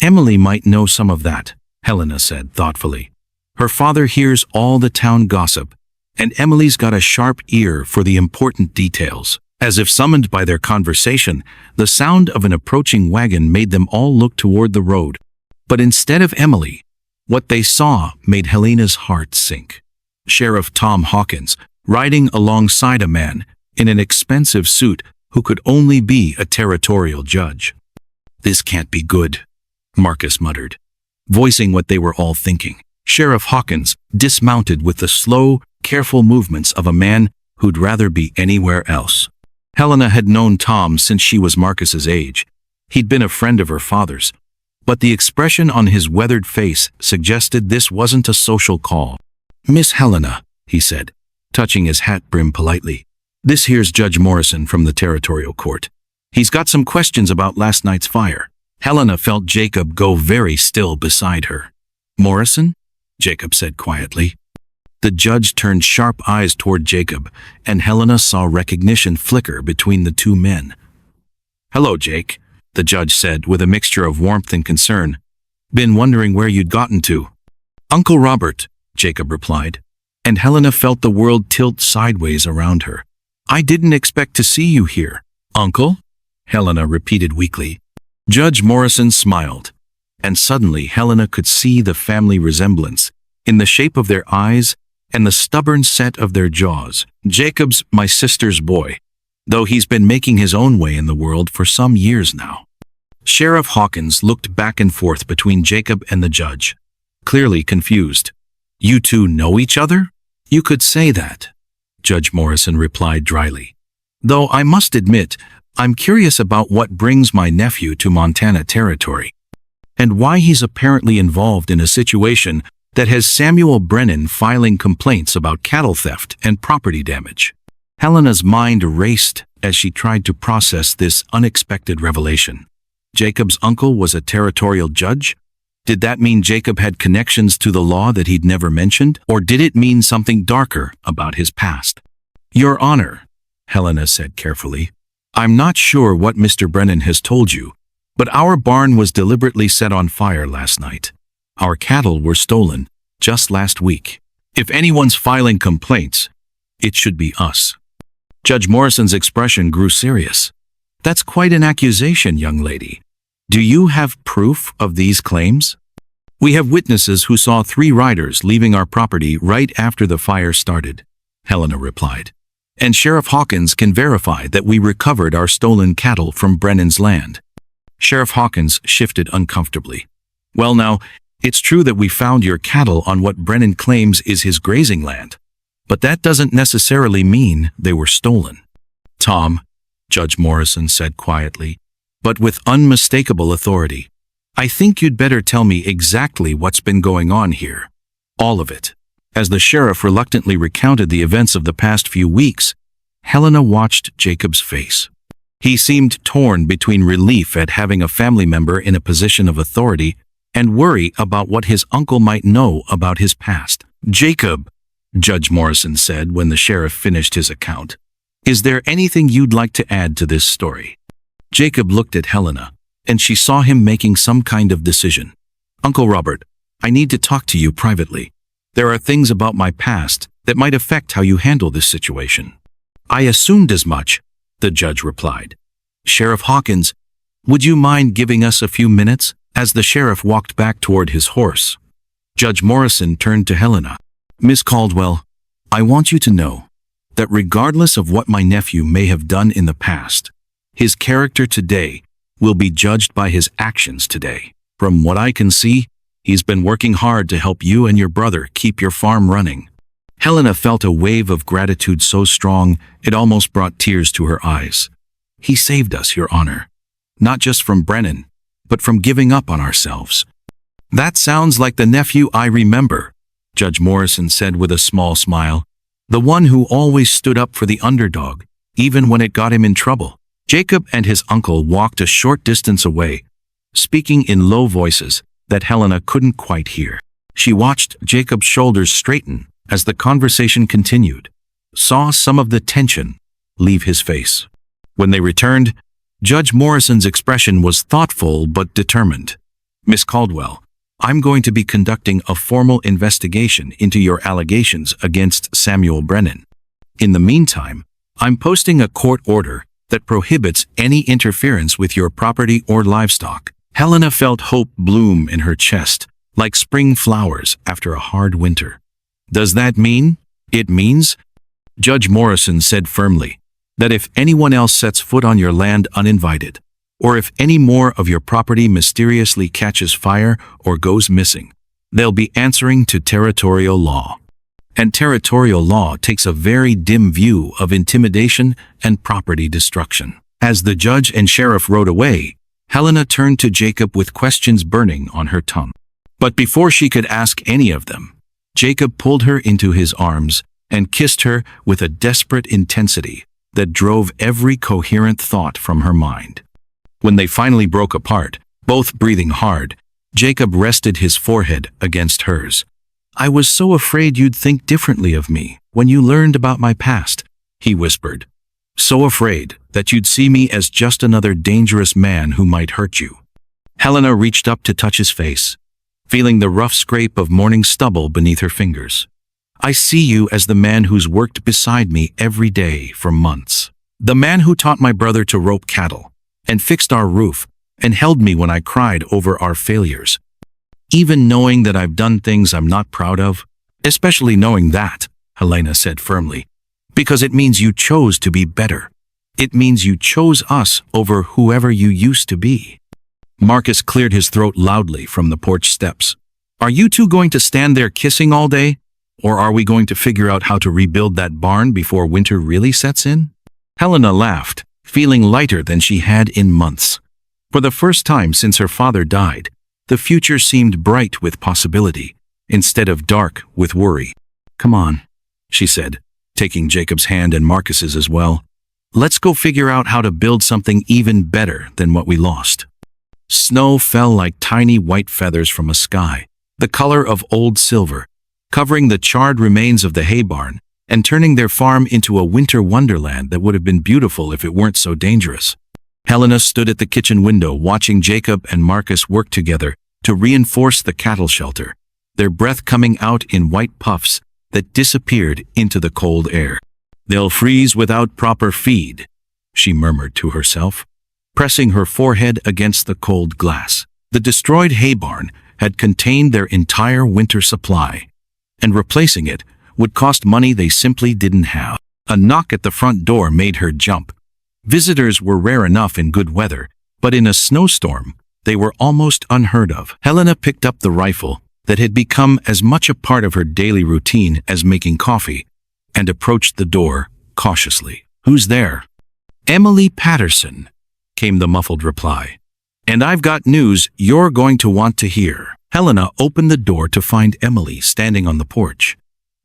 Emily might know some of that, Helena said thoughtfully. Her father hears all the town gossip, and Emily's got a sharp ear for the important details. As if summoned by their conversation, the sound of an approaching wagon made them all look toward the road. But instead of Emily, what they saw made Helena's heart sink. Sheriff Tom Hawkins, riding alongside a man in an expensive suit who could only be a territorial judge. This can't be good, Marcus muttered, voicing what they were all thinking. Sheriff Hawkins dismounted with the slow, careful movements of a man who'd rather be anywhere else. Helena had known Tom since she was Marcus's age. He'd been a friend of her father's. But the expression on his weathered face suggested this wasn't a social call. Miss Helena, he said, touching his hat brim politely. This here's Judge Morrison from the territorial court. He's got some questions about last night's fire. Helena felt Jacob go very still beside her. Morrison? Jacob said quietly. The judge turned sharp eyes toward Jacob, and Helena saw recognition flicker between the two men. Hello, Jake, the judge said with a mixture of warmth and concern. Been wondering where you'd gotten to. Uncle Robert, Jacob replied, and Helena felt the world tilt sideways around her. I didn't expect to see you here. Uncle? Helena repeated weakly. Judge Morrison smiled, and suddenly Helena could see the family resemblance in the shape of their eyes and the stubborn set of their jaws. Jacob's my sister's boy, though he's been making his own way in the world for some years now. Sheriff Hawkins looked back and forth between Jacob and the judge, clearly confused. You two know each other? You could say that, Judge Morrison replied dryly. Though I must admit, I'm curious about what brings my nephew to Montana territory, and why he's apparently involved in a situation that has Samuel Brennan filing complaints about cattle theft and property damage. Helena's mind raced as she tried to process this unexpected revelation. Jacob's uncle was a territorial judge? Did that mean Jacob had connections to the law that he'd never mentioned? Or did it mean something darker about his past? Your Honor, Helena said carefully, I'm not sure what Mr. Brennan has told you, but our barn was deliberately set on fire last night. Our cattle were stolen just last week. If anyone's filing complaints, it should be us. Judge Morrison's expression grew serious. That's quite an accusation, young lady. Do you have proof of these claims? We have witnesses who saw 3 riders leaving our property right after the fire started, Helena replied. And Sheriff Hawkins can verify that we recovered our stolen cattle from Brennan's land. Sheriff Hawkins shifted uncomfortably. Well now, it's true that we found your cattle on what Brennan claims is his grazing land, but that doesn't necessarily mean they were stolen. Tom, Judge Morrison said quietly, but with unmistakable authority, I think you'd better tell me exactly what's been going on here. All of it. As the sheriff reluctantly recounted the events of the past few weeks, Helena watched Jacob's face. He seemed torn between relief at having a family member in a position of authority and worry about what his uncle might know about his past. Jacob, Judge Morrison said when the sheriff finished his account, is there anything you'd like to add to this story? Jacob looked at Helena, and she saw him making some kind of decision. Uncle Robert, I need to talk to you privately. There are things about my past that might affect how you handle this situation. I assumed as much, the judge replied. Sheriff Hawkins, would you mind giving us a few minutes? As the sheriff walked back toward his horse, Judge Morrison turned to Helena. "Miss Caldwell, I want you to know that regardless of what my nephew may have done in the past, his character today will be judged by his actions today. From what I can see, he's been working hard to help you and your brother keep your farm running." Helena felt a wave of gratitude so strong it almost brought tears to her eyes. "He saved us, Your Honor. Not just from Brennan, but from giving up on ourselves." "That sounds like the nephew I remember," Judge Morrison said with a small smile. "The one who always stood up for the underdog, even when it got him in trouble." Jacob and his uncle walked a short distance away, speaking in low voices that Helena couldn't quite hear. She watched Jacob's shoulders straighten as the conversation continued, saw some of the tension leave his face. When they returned, Judge Morrison's expression was thoughtful but determined. "Miss Caldwell, I'm going to be conducting a formal investigation into your allegations against Samuel Brennan. In the meantime, I'm posting a court order that prohibits any interference with your property or livestock." Helena felt hope bloom in her chest, like spring flowers after a hard winter. "Does that mean?" "It means," Judge Morrison said firmly, "that if anyone else sets foot on your land uninvited, or if any more of your property mysteriously catches fire or goes missing, they'll be answering to territorial law. And territorial law takes a very dim view of intimidation and property destruction." As the judge and sheriff rode away, Helena turned to Jacob with questions burning on her tongue. But before she could ask any of them, Jacob pulled her into his arms and kissed her with a desperate intensity that drove every coherent thought from her mind. When they finally broke apart, both breathing hard, Jacob rested his forehead against hers. "I was so afraid you'd think differently of me when you learned about my past," he whispered. "So afraid that you'd see me as just another dangerous man who might hurt you." Helena reached up to touch his face, feeling the rough scrape of morning stubble beneath her fingers. "I see you as the man who's worked beside me every day for months. The man who taught my brother to rope cattle, and fixed our roof, and held me when I cried over our failures. Even knowing that I've done things I'm not proud of, especially knowing that," Helena said firmly, "because it means you chose to be better. It means you chose us over whoever you used to be." Marcus cleared his throat loudly from the porch steps. "Are you two going to stand there kissing all day? Or are we going to figure out how to rebuild that barn before winter really sets in?" Helena laughed, feeling lighter than she had in months. For the first time since her father died, the future seemed bright with possibility, instead of dark with worry. "Come on," she said, taking Jacob's hand and Marcus's as well. "Let's go figure out how to build something even better than what we lost." Snow fell like tiny white feathers from a sky, the color of old silver, covering the charred remains of the hay barn and turning their farm into a winter wonderland that would have been beautiful if it weren't so dangerous. Helena stood at the kitchen window watching Jacob and Marcus work together to reinforce the cattle shelter, their breath coming out in white puffs that disappeared into the cold air. "They'll freeze without proper feed," she murmured to herself, pressing her forehead against the cold glass. The destroyed hay barn had contained their entire winter supply, and replacing it would cost money they simply didn't have. A knock at the front door made her jump. Visitors were rare enough in good weather, but in a snowstorm, they were almost unheard of. Helena picked up the rifle that had become as much a part of her daily routine as making coffee, and approached the door cautiously. "Who's there?" "Emily Patterson," came the muffled reply. "And I've got news you're going to want to hear." Helena opened the door to find Emily standing on the porch,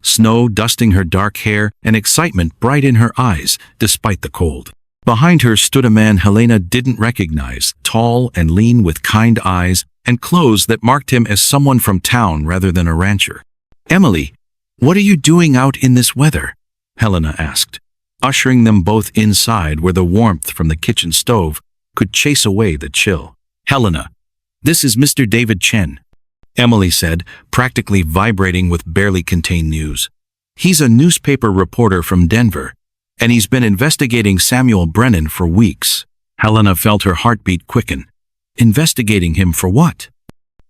snow dusting her dark hair and excitement bright in her eyes despite the cold. Behind her stood a man Helena didn't recognize, tall and lean with kind eyes and clothes that marked him as someone from town rather than a rancher. "Emily, what are you doing out in this weather?" Helena asked, ushering them both inside where the warmth from the kitchen stove could chase away the chill. "Helena, this is Mr. David Chen," Emily said, practically vibrating with barely contained news. "He's a newspaper reporter from Denver, and he's been investigating Samuel Brennan for weeks." Helena felt her heartbeat quicken. Investigating him for what?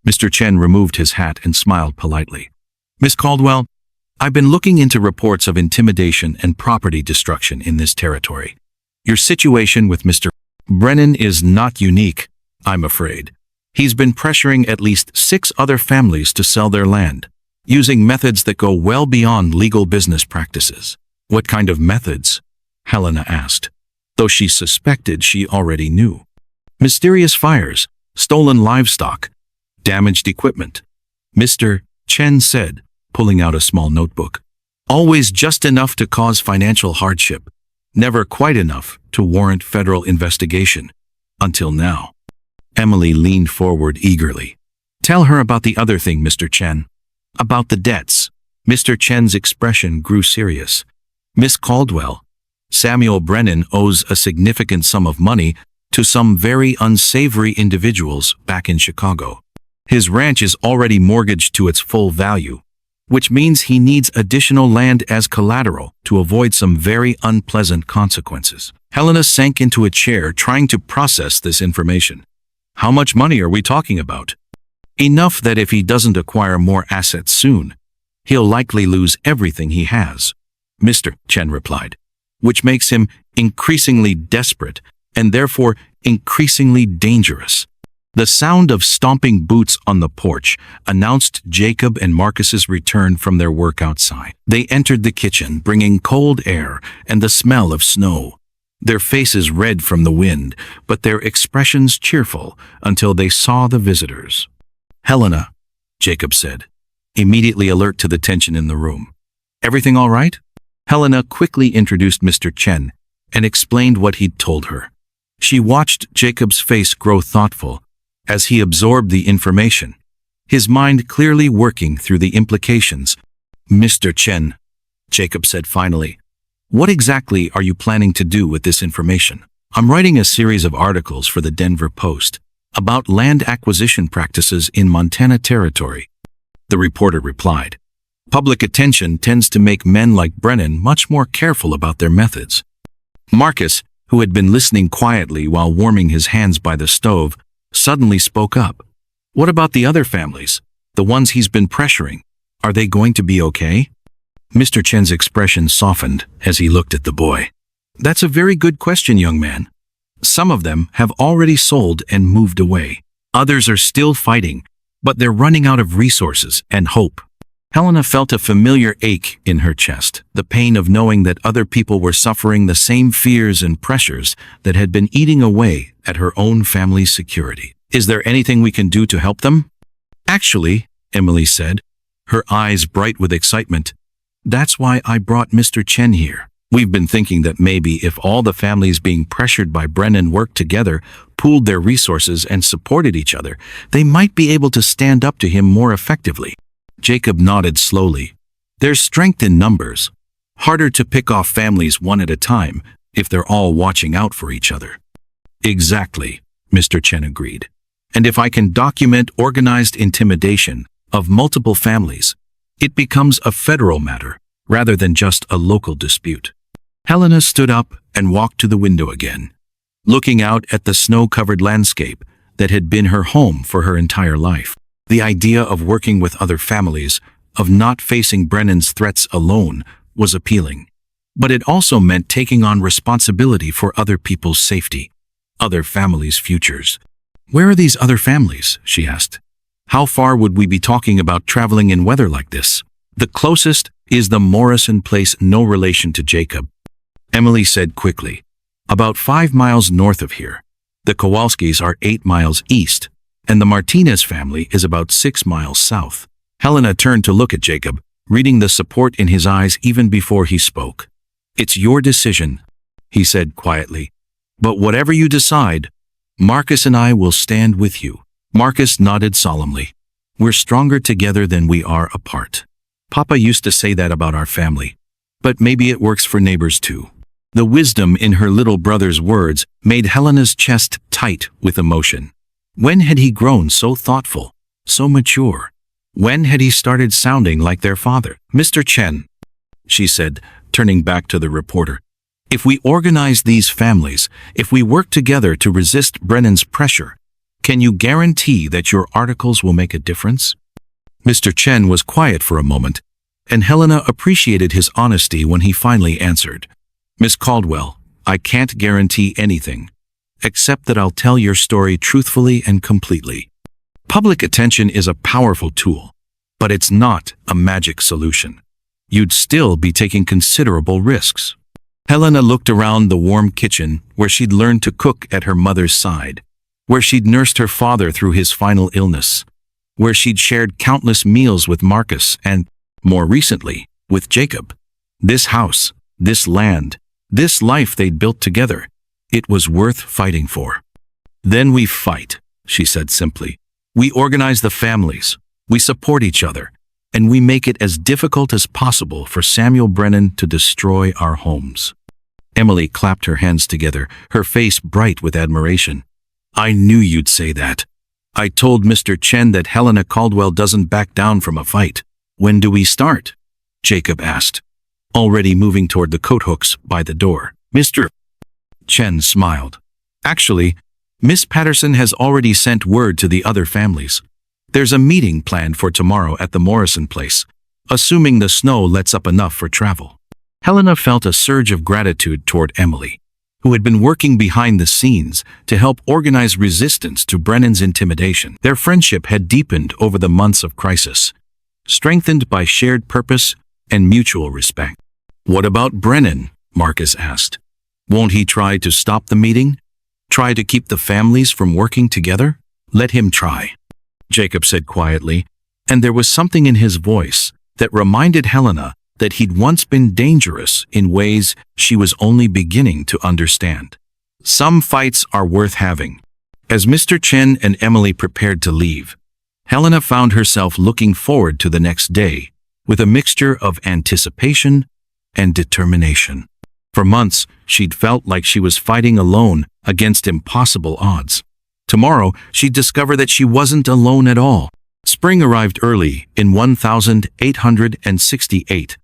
Mr. Chen removed his hat and smiled politely. Miss Caldwell, I've been looking into reports of intimidation and property destruction in this territory. Your situation with Mr. Brennan is not unique, I'm afraid. He's been pressuring at least 6 other families to sell their land, using methods that go well beyond legal business practices. What kind of methods? Helena asked, though she suspected she already knew. Mysterious fires, stolen livestock, damaged equipment. Mr. Chen said, pulling out a small notebook. Always just enough to cause financial hardship, never quite enough to warrant federal investigation. Until now. Emily leaned forward eagerly. Tell her about the other thing, Mr. Chen. About the debts. Mr. Chen's expression grew serious. Miss Caldwell, Samuel Brennan owes a significant sum of money to some very unsavory individuals back in Chicago. His ranch is already mortgaged to its full value, which means he needs additional land as collateral to avoid some very unpleasant consequences. Helena sank into a chair trying to process this information. How much money are we talking about? Enough that if he doesn't acquire more assets soon, he'll likely lose everything he has, Mr. Chen replied, which makes him increasingly desperate and therefore increasingly dangerous. The sound of stomping boots on the porch announced Jacob and Marcus's return from their work outside. They entered the kitchen, bringing cold air and the smell of snow. Their faces red from the wind, but their expressions cheerful until they saw the visitors. Helena, Jacob said, immediately alert to the tension in the room. Everything all right? Helena quickly introduced Mr. Chen and explained what he'd told her. She watched Jacob's face grow thoughtful as he absorbed the information, his mind clearly working through the implications. Mr. Chen, Jacob said finally, what exactly are you planning to do with this information? I'm writing a series of articles for the Denver Post about land acquisition practices in Montana Territory. The reporter replied. Public attention tends to make men like Brennan much more careful about their methods. Marcus, who had been listening quietly while warming his hands by the stove, suddenly spoke up. What about the other families, the ones he's been pressuring? Are they going to be okay? Mr. Chen's expression softened as he looked at the boy. That's a very good question, young man. Some of them have already sold and moved away. Others are still fighting, but they're running out of resources and hope. Helena felt a familiar ache in her chest, the pain of knowing that other people were suffering the same fears and pressures that had been eating away at her own family's security. Is there anything we can do to help them? Actually, Emily said, her eyes bright with excitement, that's why I brought Mr. Chen here. We've been thinking that maybe if all the families being pressured by Brennan worked together, pooled their resources and supported each other, they might be able to stand up to him more effectively. Jacob nodded slowly. There's strength in numbers. Harder to pick off families one at a time if they're all watching out for each other. Exactly, Mr. Chen agreed. And if I can document organized intimidation of multiple families, it becomes a federal matter rather than just a local dispute. Helena stood up and walked to the window again, looking out at the snow-covered landscape that had been her home for her entire life. The idea of working with other families, of not facing Brennan's threats alone, was appealing. But it also meant taking on responsibility for other people's safety, other families' futures. Where are these other families? She asked. How far would we be talking about traveling in weather like this? The closest is the Morrison place, no relation to Jacob. Emily said quickly. About 5 miles north of here. The Kowalskis are 8 miles east, and the Martinez family is about 6 miles south. Helena turned to look at Jacob, reading the support in his eyes even before he spoke. It's your decision, he said quietly. But whatever you decide, Marcus and I will stand with you. Marcus nodded solemnly. We're stronger together than we are apart. Papa used to say that about our family, but maybe it works for neighbors too. The wisdom in her little brother's words made Helena's chest tight with emotion. When had he grown so thoughtful, so mature? When had he started sounding like their father? Mr. Chen, she said, turning back to the reporter. If we organize these families, if we work together to resist Brennan's pressure, Can you guarantee that your articles will make a difference? Mr. Chen was quiet for a moment, and Helena appreciated his honesty when he finally answered. Miss Caldwell, I can't guarantee anything, except that I'll tell your story truthfully and completely. Public attention is a powerful tool, but it's not a magic solution. You'd still be taking considerable risks. Helena looked around the warm kitchen where she'd learned to cook at her mother's side, where she'd nursed her father through his final illness, where she'd shared countless meals with Marcus and, more recently, with Jacob. This house, this land, this life they'd built together, it was worth fighting for. Then we fight, she said simply. We organize the families, we support each other, and we make it as difficult as possible for Samuel Brennan to destroy our homes. Emily clapped her hands together, her face bright with admiration. I knew you'd say that. I told Mr. Chen that Helena Caldwell doesn't back down from a fight. When do we start? Jacob asked, already moving toward the coat hooks by the door. Mr. Chen smiled. Actually, Miss Patterson has already sent word to the other families. There's a meeting planned for tomorrow at the Morrison place, assuming the snow lets up enough for travel. Helena felt a surge of gratitude toward Emily, who had been working behind the scenes to help organize resistance to Brennan's intimidation. Their friendship had deepened over the months of crisis, strengthened by shared purpose and mutual respect. What about Brennan? Marcus asked. Won't he try to stop the meeting? Try to keep the families from working together? Let him try, Jacob said quietly, and there was something in his voice that reminded Helena that he'd once been dangerous in ways she was only beginning to understand. Some fights are worth having. As Mr. Chen and Emily prepared to leave, Helena found herself looking forward to the next day with a mixture of anticipation and determination. For months, she'd felt like she was fighting alone against impossible odds. Tomorrow, she'd discover that she wasn't alone at all. Spring arrived early in 1868,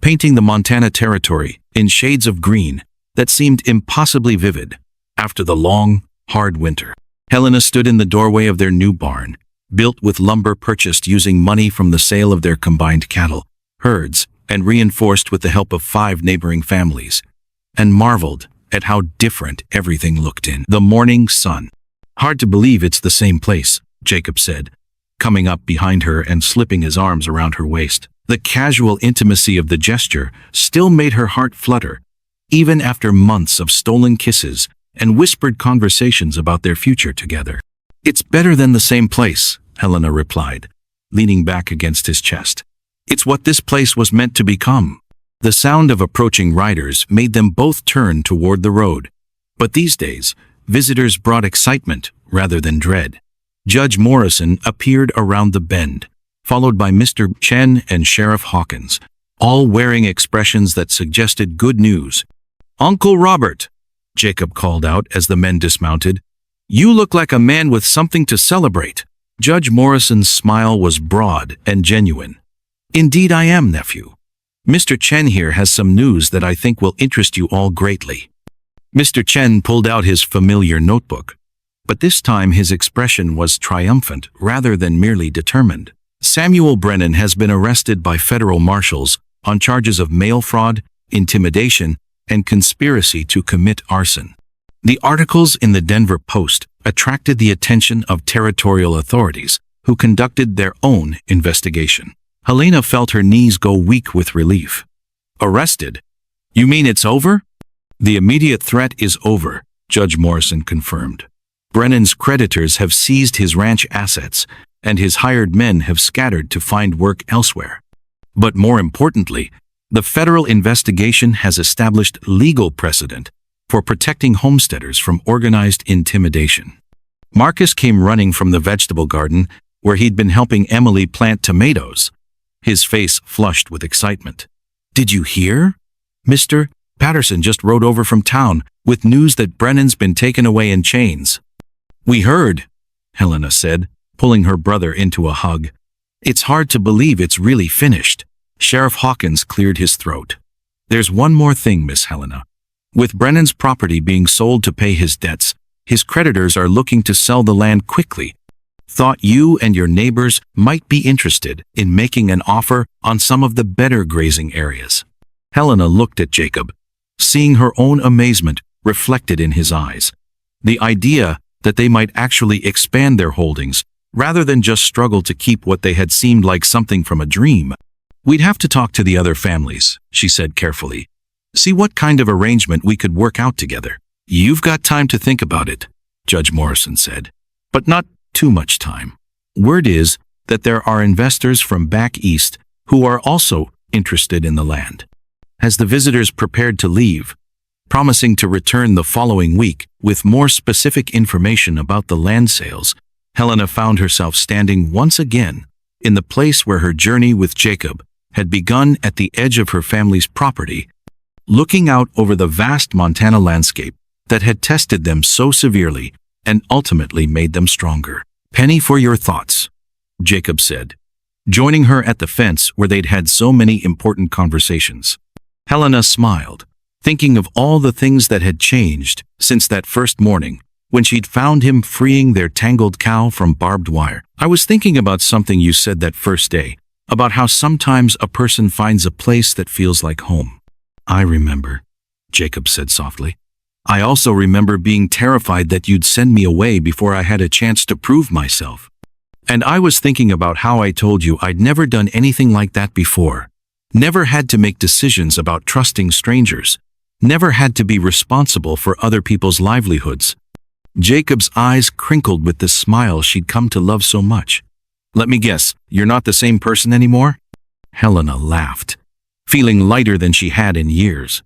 painting the Montana Territory in shades of green that seemed impossibly vivid after the long, hard winter. Helena stood in the doorway of their new barn, built with lumber purchased using money from the sale of their combined cattle, herds, and reinforced with the help of 5 neighboring families, and marveled at how different everything looked in the morning sun. Hard to believe it's the same place, Jacob said, coming up behind her and slipping his arms around her waist. The casual intimacy of the gesture still made her heart flutter, even after months of stolen kisses and whispered conversations about their future together. It's better than the same place, Helena replied, leaning back against his chest. It's what this place was meant to become. The sound of approaching riders made them both turn toward the road. But these days, visitors brought excitement rather than dread. Judge Morrison appeared around the bend, followed by Mr. Chen and Sheriff Hawkins, all wearing expressions that suggested good news. Uncle Robert, Jacob called out as the men dismounted. You look like a man with something to celebrate. Judge Morrison's smile was broad and genuine. Indeed I am, nephew. Mr. Chen here has some news that I think will interest you all greatly. Mr. Chen pulled out his familiar notebook, but this time his expression was triumphant rather than merely determined. Samuel Brennan has been arrested by federal marshals on charges of mail fraud, intimidation, and conspiracy to commit arson. The articles in the Denver Post attracted the attention of territorial authorities who conducted their own investigation. Helena felt her knees go weak with relief. Arrested? You mean it's over? The immediate threat is over, Judge Morrison confirmed. Brennan's creditors have seized his ranch assets, and his hired men have scattered to find work elsewhere. But more importantly, the federal investigation has established legal precedent for protecting homesteaders from organized intimidation. Marcus came running from the vegetable garden where he'd been helping Emily plant tomatoes, his face flushed with excitement. Did you hear? Mr. Patterson just rode over from town with news that Brennan's been taken away in chains. We heard, Helena said, pulling her brother into a hug. It's hard to believe it's really finished. Sheriff Hawkins cleared his throat. There's one more thing, Miss Helena. With Brennan's property being sold to pay his debts, His creditors are looking to sell the land quickly. Thought you and your neighbors might be interested in making an offer on some of the better grazing areas." Helena looked at Jacob, seeing her own amazement reflected in his eyes. The idea that they might actually expand their holdings, rather than just struggle to keep what they had seemed like something from a dream. "We'd have to talk to the other families," she said carefully. "See what kind of arrangement we could work out together." "You've got time to think about it," Judge Morrison said, "but not too much time. Word is that there are investors from back east who are also interested in the land." As the visitors prepared to leave, promising to return the following week with more specific information about the land sales, Helena found herself standing once again in the place where her journey with Jacob had begun, at the edge of her family's property, looking out over the vast Montana landscape that had tested them so severely and ultimately made them stronger. "Penny, for your thoughts," Jacob said, joining her at the fence where they'd had so many important conversations. Helena smiled, thinking of all the things that had changed since that first morning when she'd found him freeing their tangled cow from barbed wire. "I was thinking about something you said that first day, about how sometimes a person finds a place that feels like home." "I remember," Jacob said softly. "I also remember being terrified that you'd send me away before I had a chance to prove myself. And I was thinking about how I told you I'd never done anything like that before. Never had to make decisions about trusting strangers. Never had to be responsible for other people's livelihoods." Jacob's eyes crinkled with the smile she'd come to love so much. "Let me guess, you're not the same person anymore?" Helena laughed, feeling lighter than she had in years.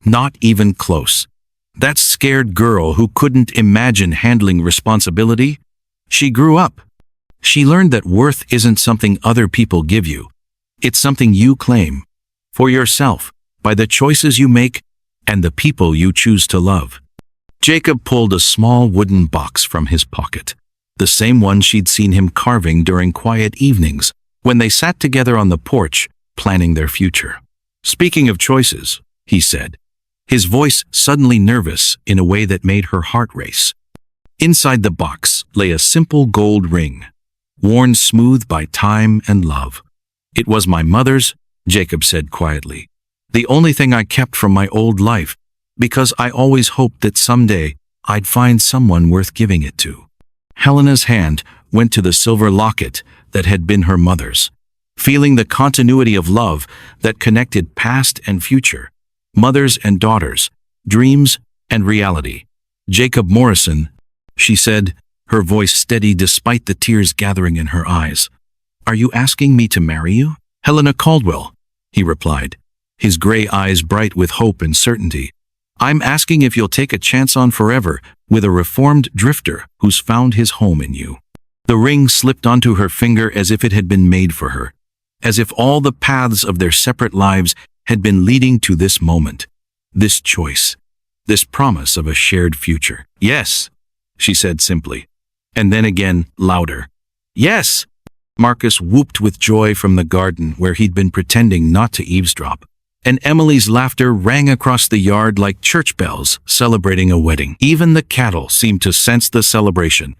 "Not even close. That scared girl who couldn't imagine handling responsibility? She grew up. She learned that worth isn't something other people give you. It's something you claim for yourself by the choices you make and the people you choose to love." Jacob pulled a small wooden box from his pocket, the same one she'd seen him carving during quiet evenings when they sat together on the porch planning their future. "Speaking of choices," he said, his voice suddenly nervous in a way that made her heart race. Inside the box lay a simple gold ring, worn smooth by time and love. "It was my mother's," Jacob said quietly. "The only thing I kept from my old life, because I always hoped that someday I'd find someone worth giving it to." Helena's hand went to the silver locket that had been her mother's, feeling the continuity of love that connected past and future, mothers and daughters, dreams and reality. "Jacob Morrison," she said, her voice steady despite the tears gathering in her eyes. "Are you asking me to marry you?" "Helena Caldwell," he replied, his gray eyes bright with hope and certainty. "I'm asking if you'll take a chance on forever with a reformed drifter who's found his home in you." The ring slipped onto her finger as if it had been made for her, as if all the paths of their separate lives had been leading to this moment, this choice, this promise of a shared future. "Yes," she said simply, and then again, louder. "Yes!" Marcus whooped with joy from the garden where he'd been pretending not to eavesdrop, and Emily's laughter rang across the yard like church bells celebrating a wedding. Even the cattle seemed to sense the celebration,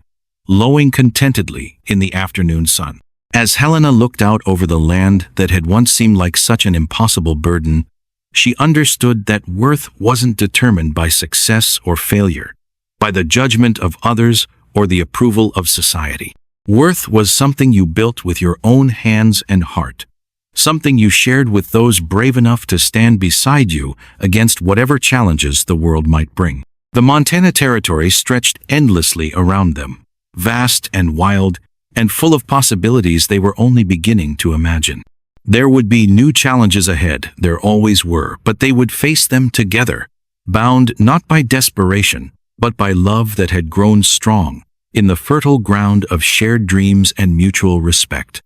lowing contentedly in the afternoon sun. As Helena looked out over the land that had once seemed like such an impossible burden, she understood that worth wasn't determined by success or failure, by the judgment of others or the approval of society. Worth was something you built with your own hands and heart, something you shared with those brave enough to stand beside you against whatever challenges the world might bring. The Montana Territory stretched endlessly around them, vast and wild, and full of possibilities they were only beginning to imagine. There would be new challenges ahead, there always were, but they would face them together, bound not by desperation, but by love that had grown strong in the fertile ground of shared dreams and mutual respect.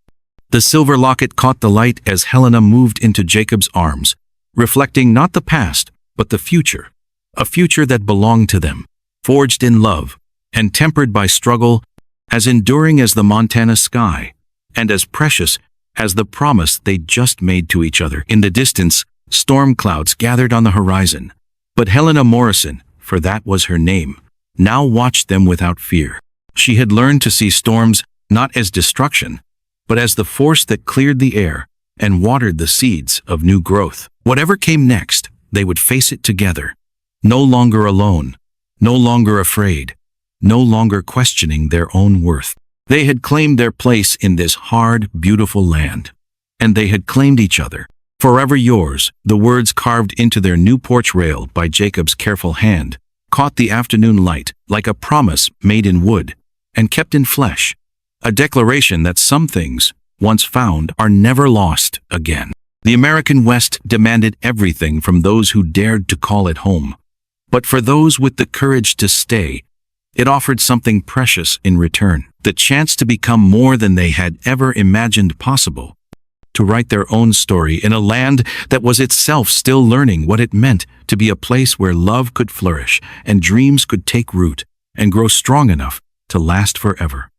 The silver locket caught the light as Helena moved into Jacob's arms, reflecting not the past, but the future, a future that belonged to them, forged in love, and tempered by struggle, as enduring as the Montana sky, and as precious as the promise they'd just made to each other. In the distance, storm clouds gathered on the horizon, but Helena Morrison, for that was her name, now watched them without fear. She had learned to see storms not as destruction, but as the force that cleared the air and watered the seeds of new growth. Whatever came next, they would face it together, no longer alone, no longer afraid, no longer questioning their own worth. They had claimed their place in this hard, beautiful land, and they had claimed each other. Forever yours, the words carved into their new porch rail by Jacob's careful hand, caught the afternoon light like a promise made in wood and kept in flesh, a declaration that some things, once found, are never lost again. The American West demanded everything from those who dared to call it home. But for those with the courage to stay, it offered something precious in return, the chance to become more than they had ever imagined possible, to write their own story in a land that was itself still learning what it meant to be a place where love could flourish and dreams could take root and grow strong enough to last forever.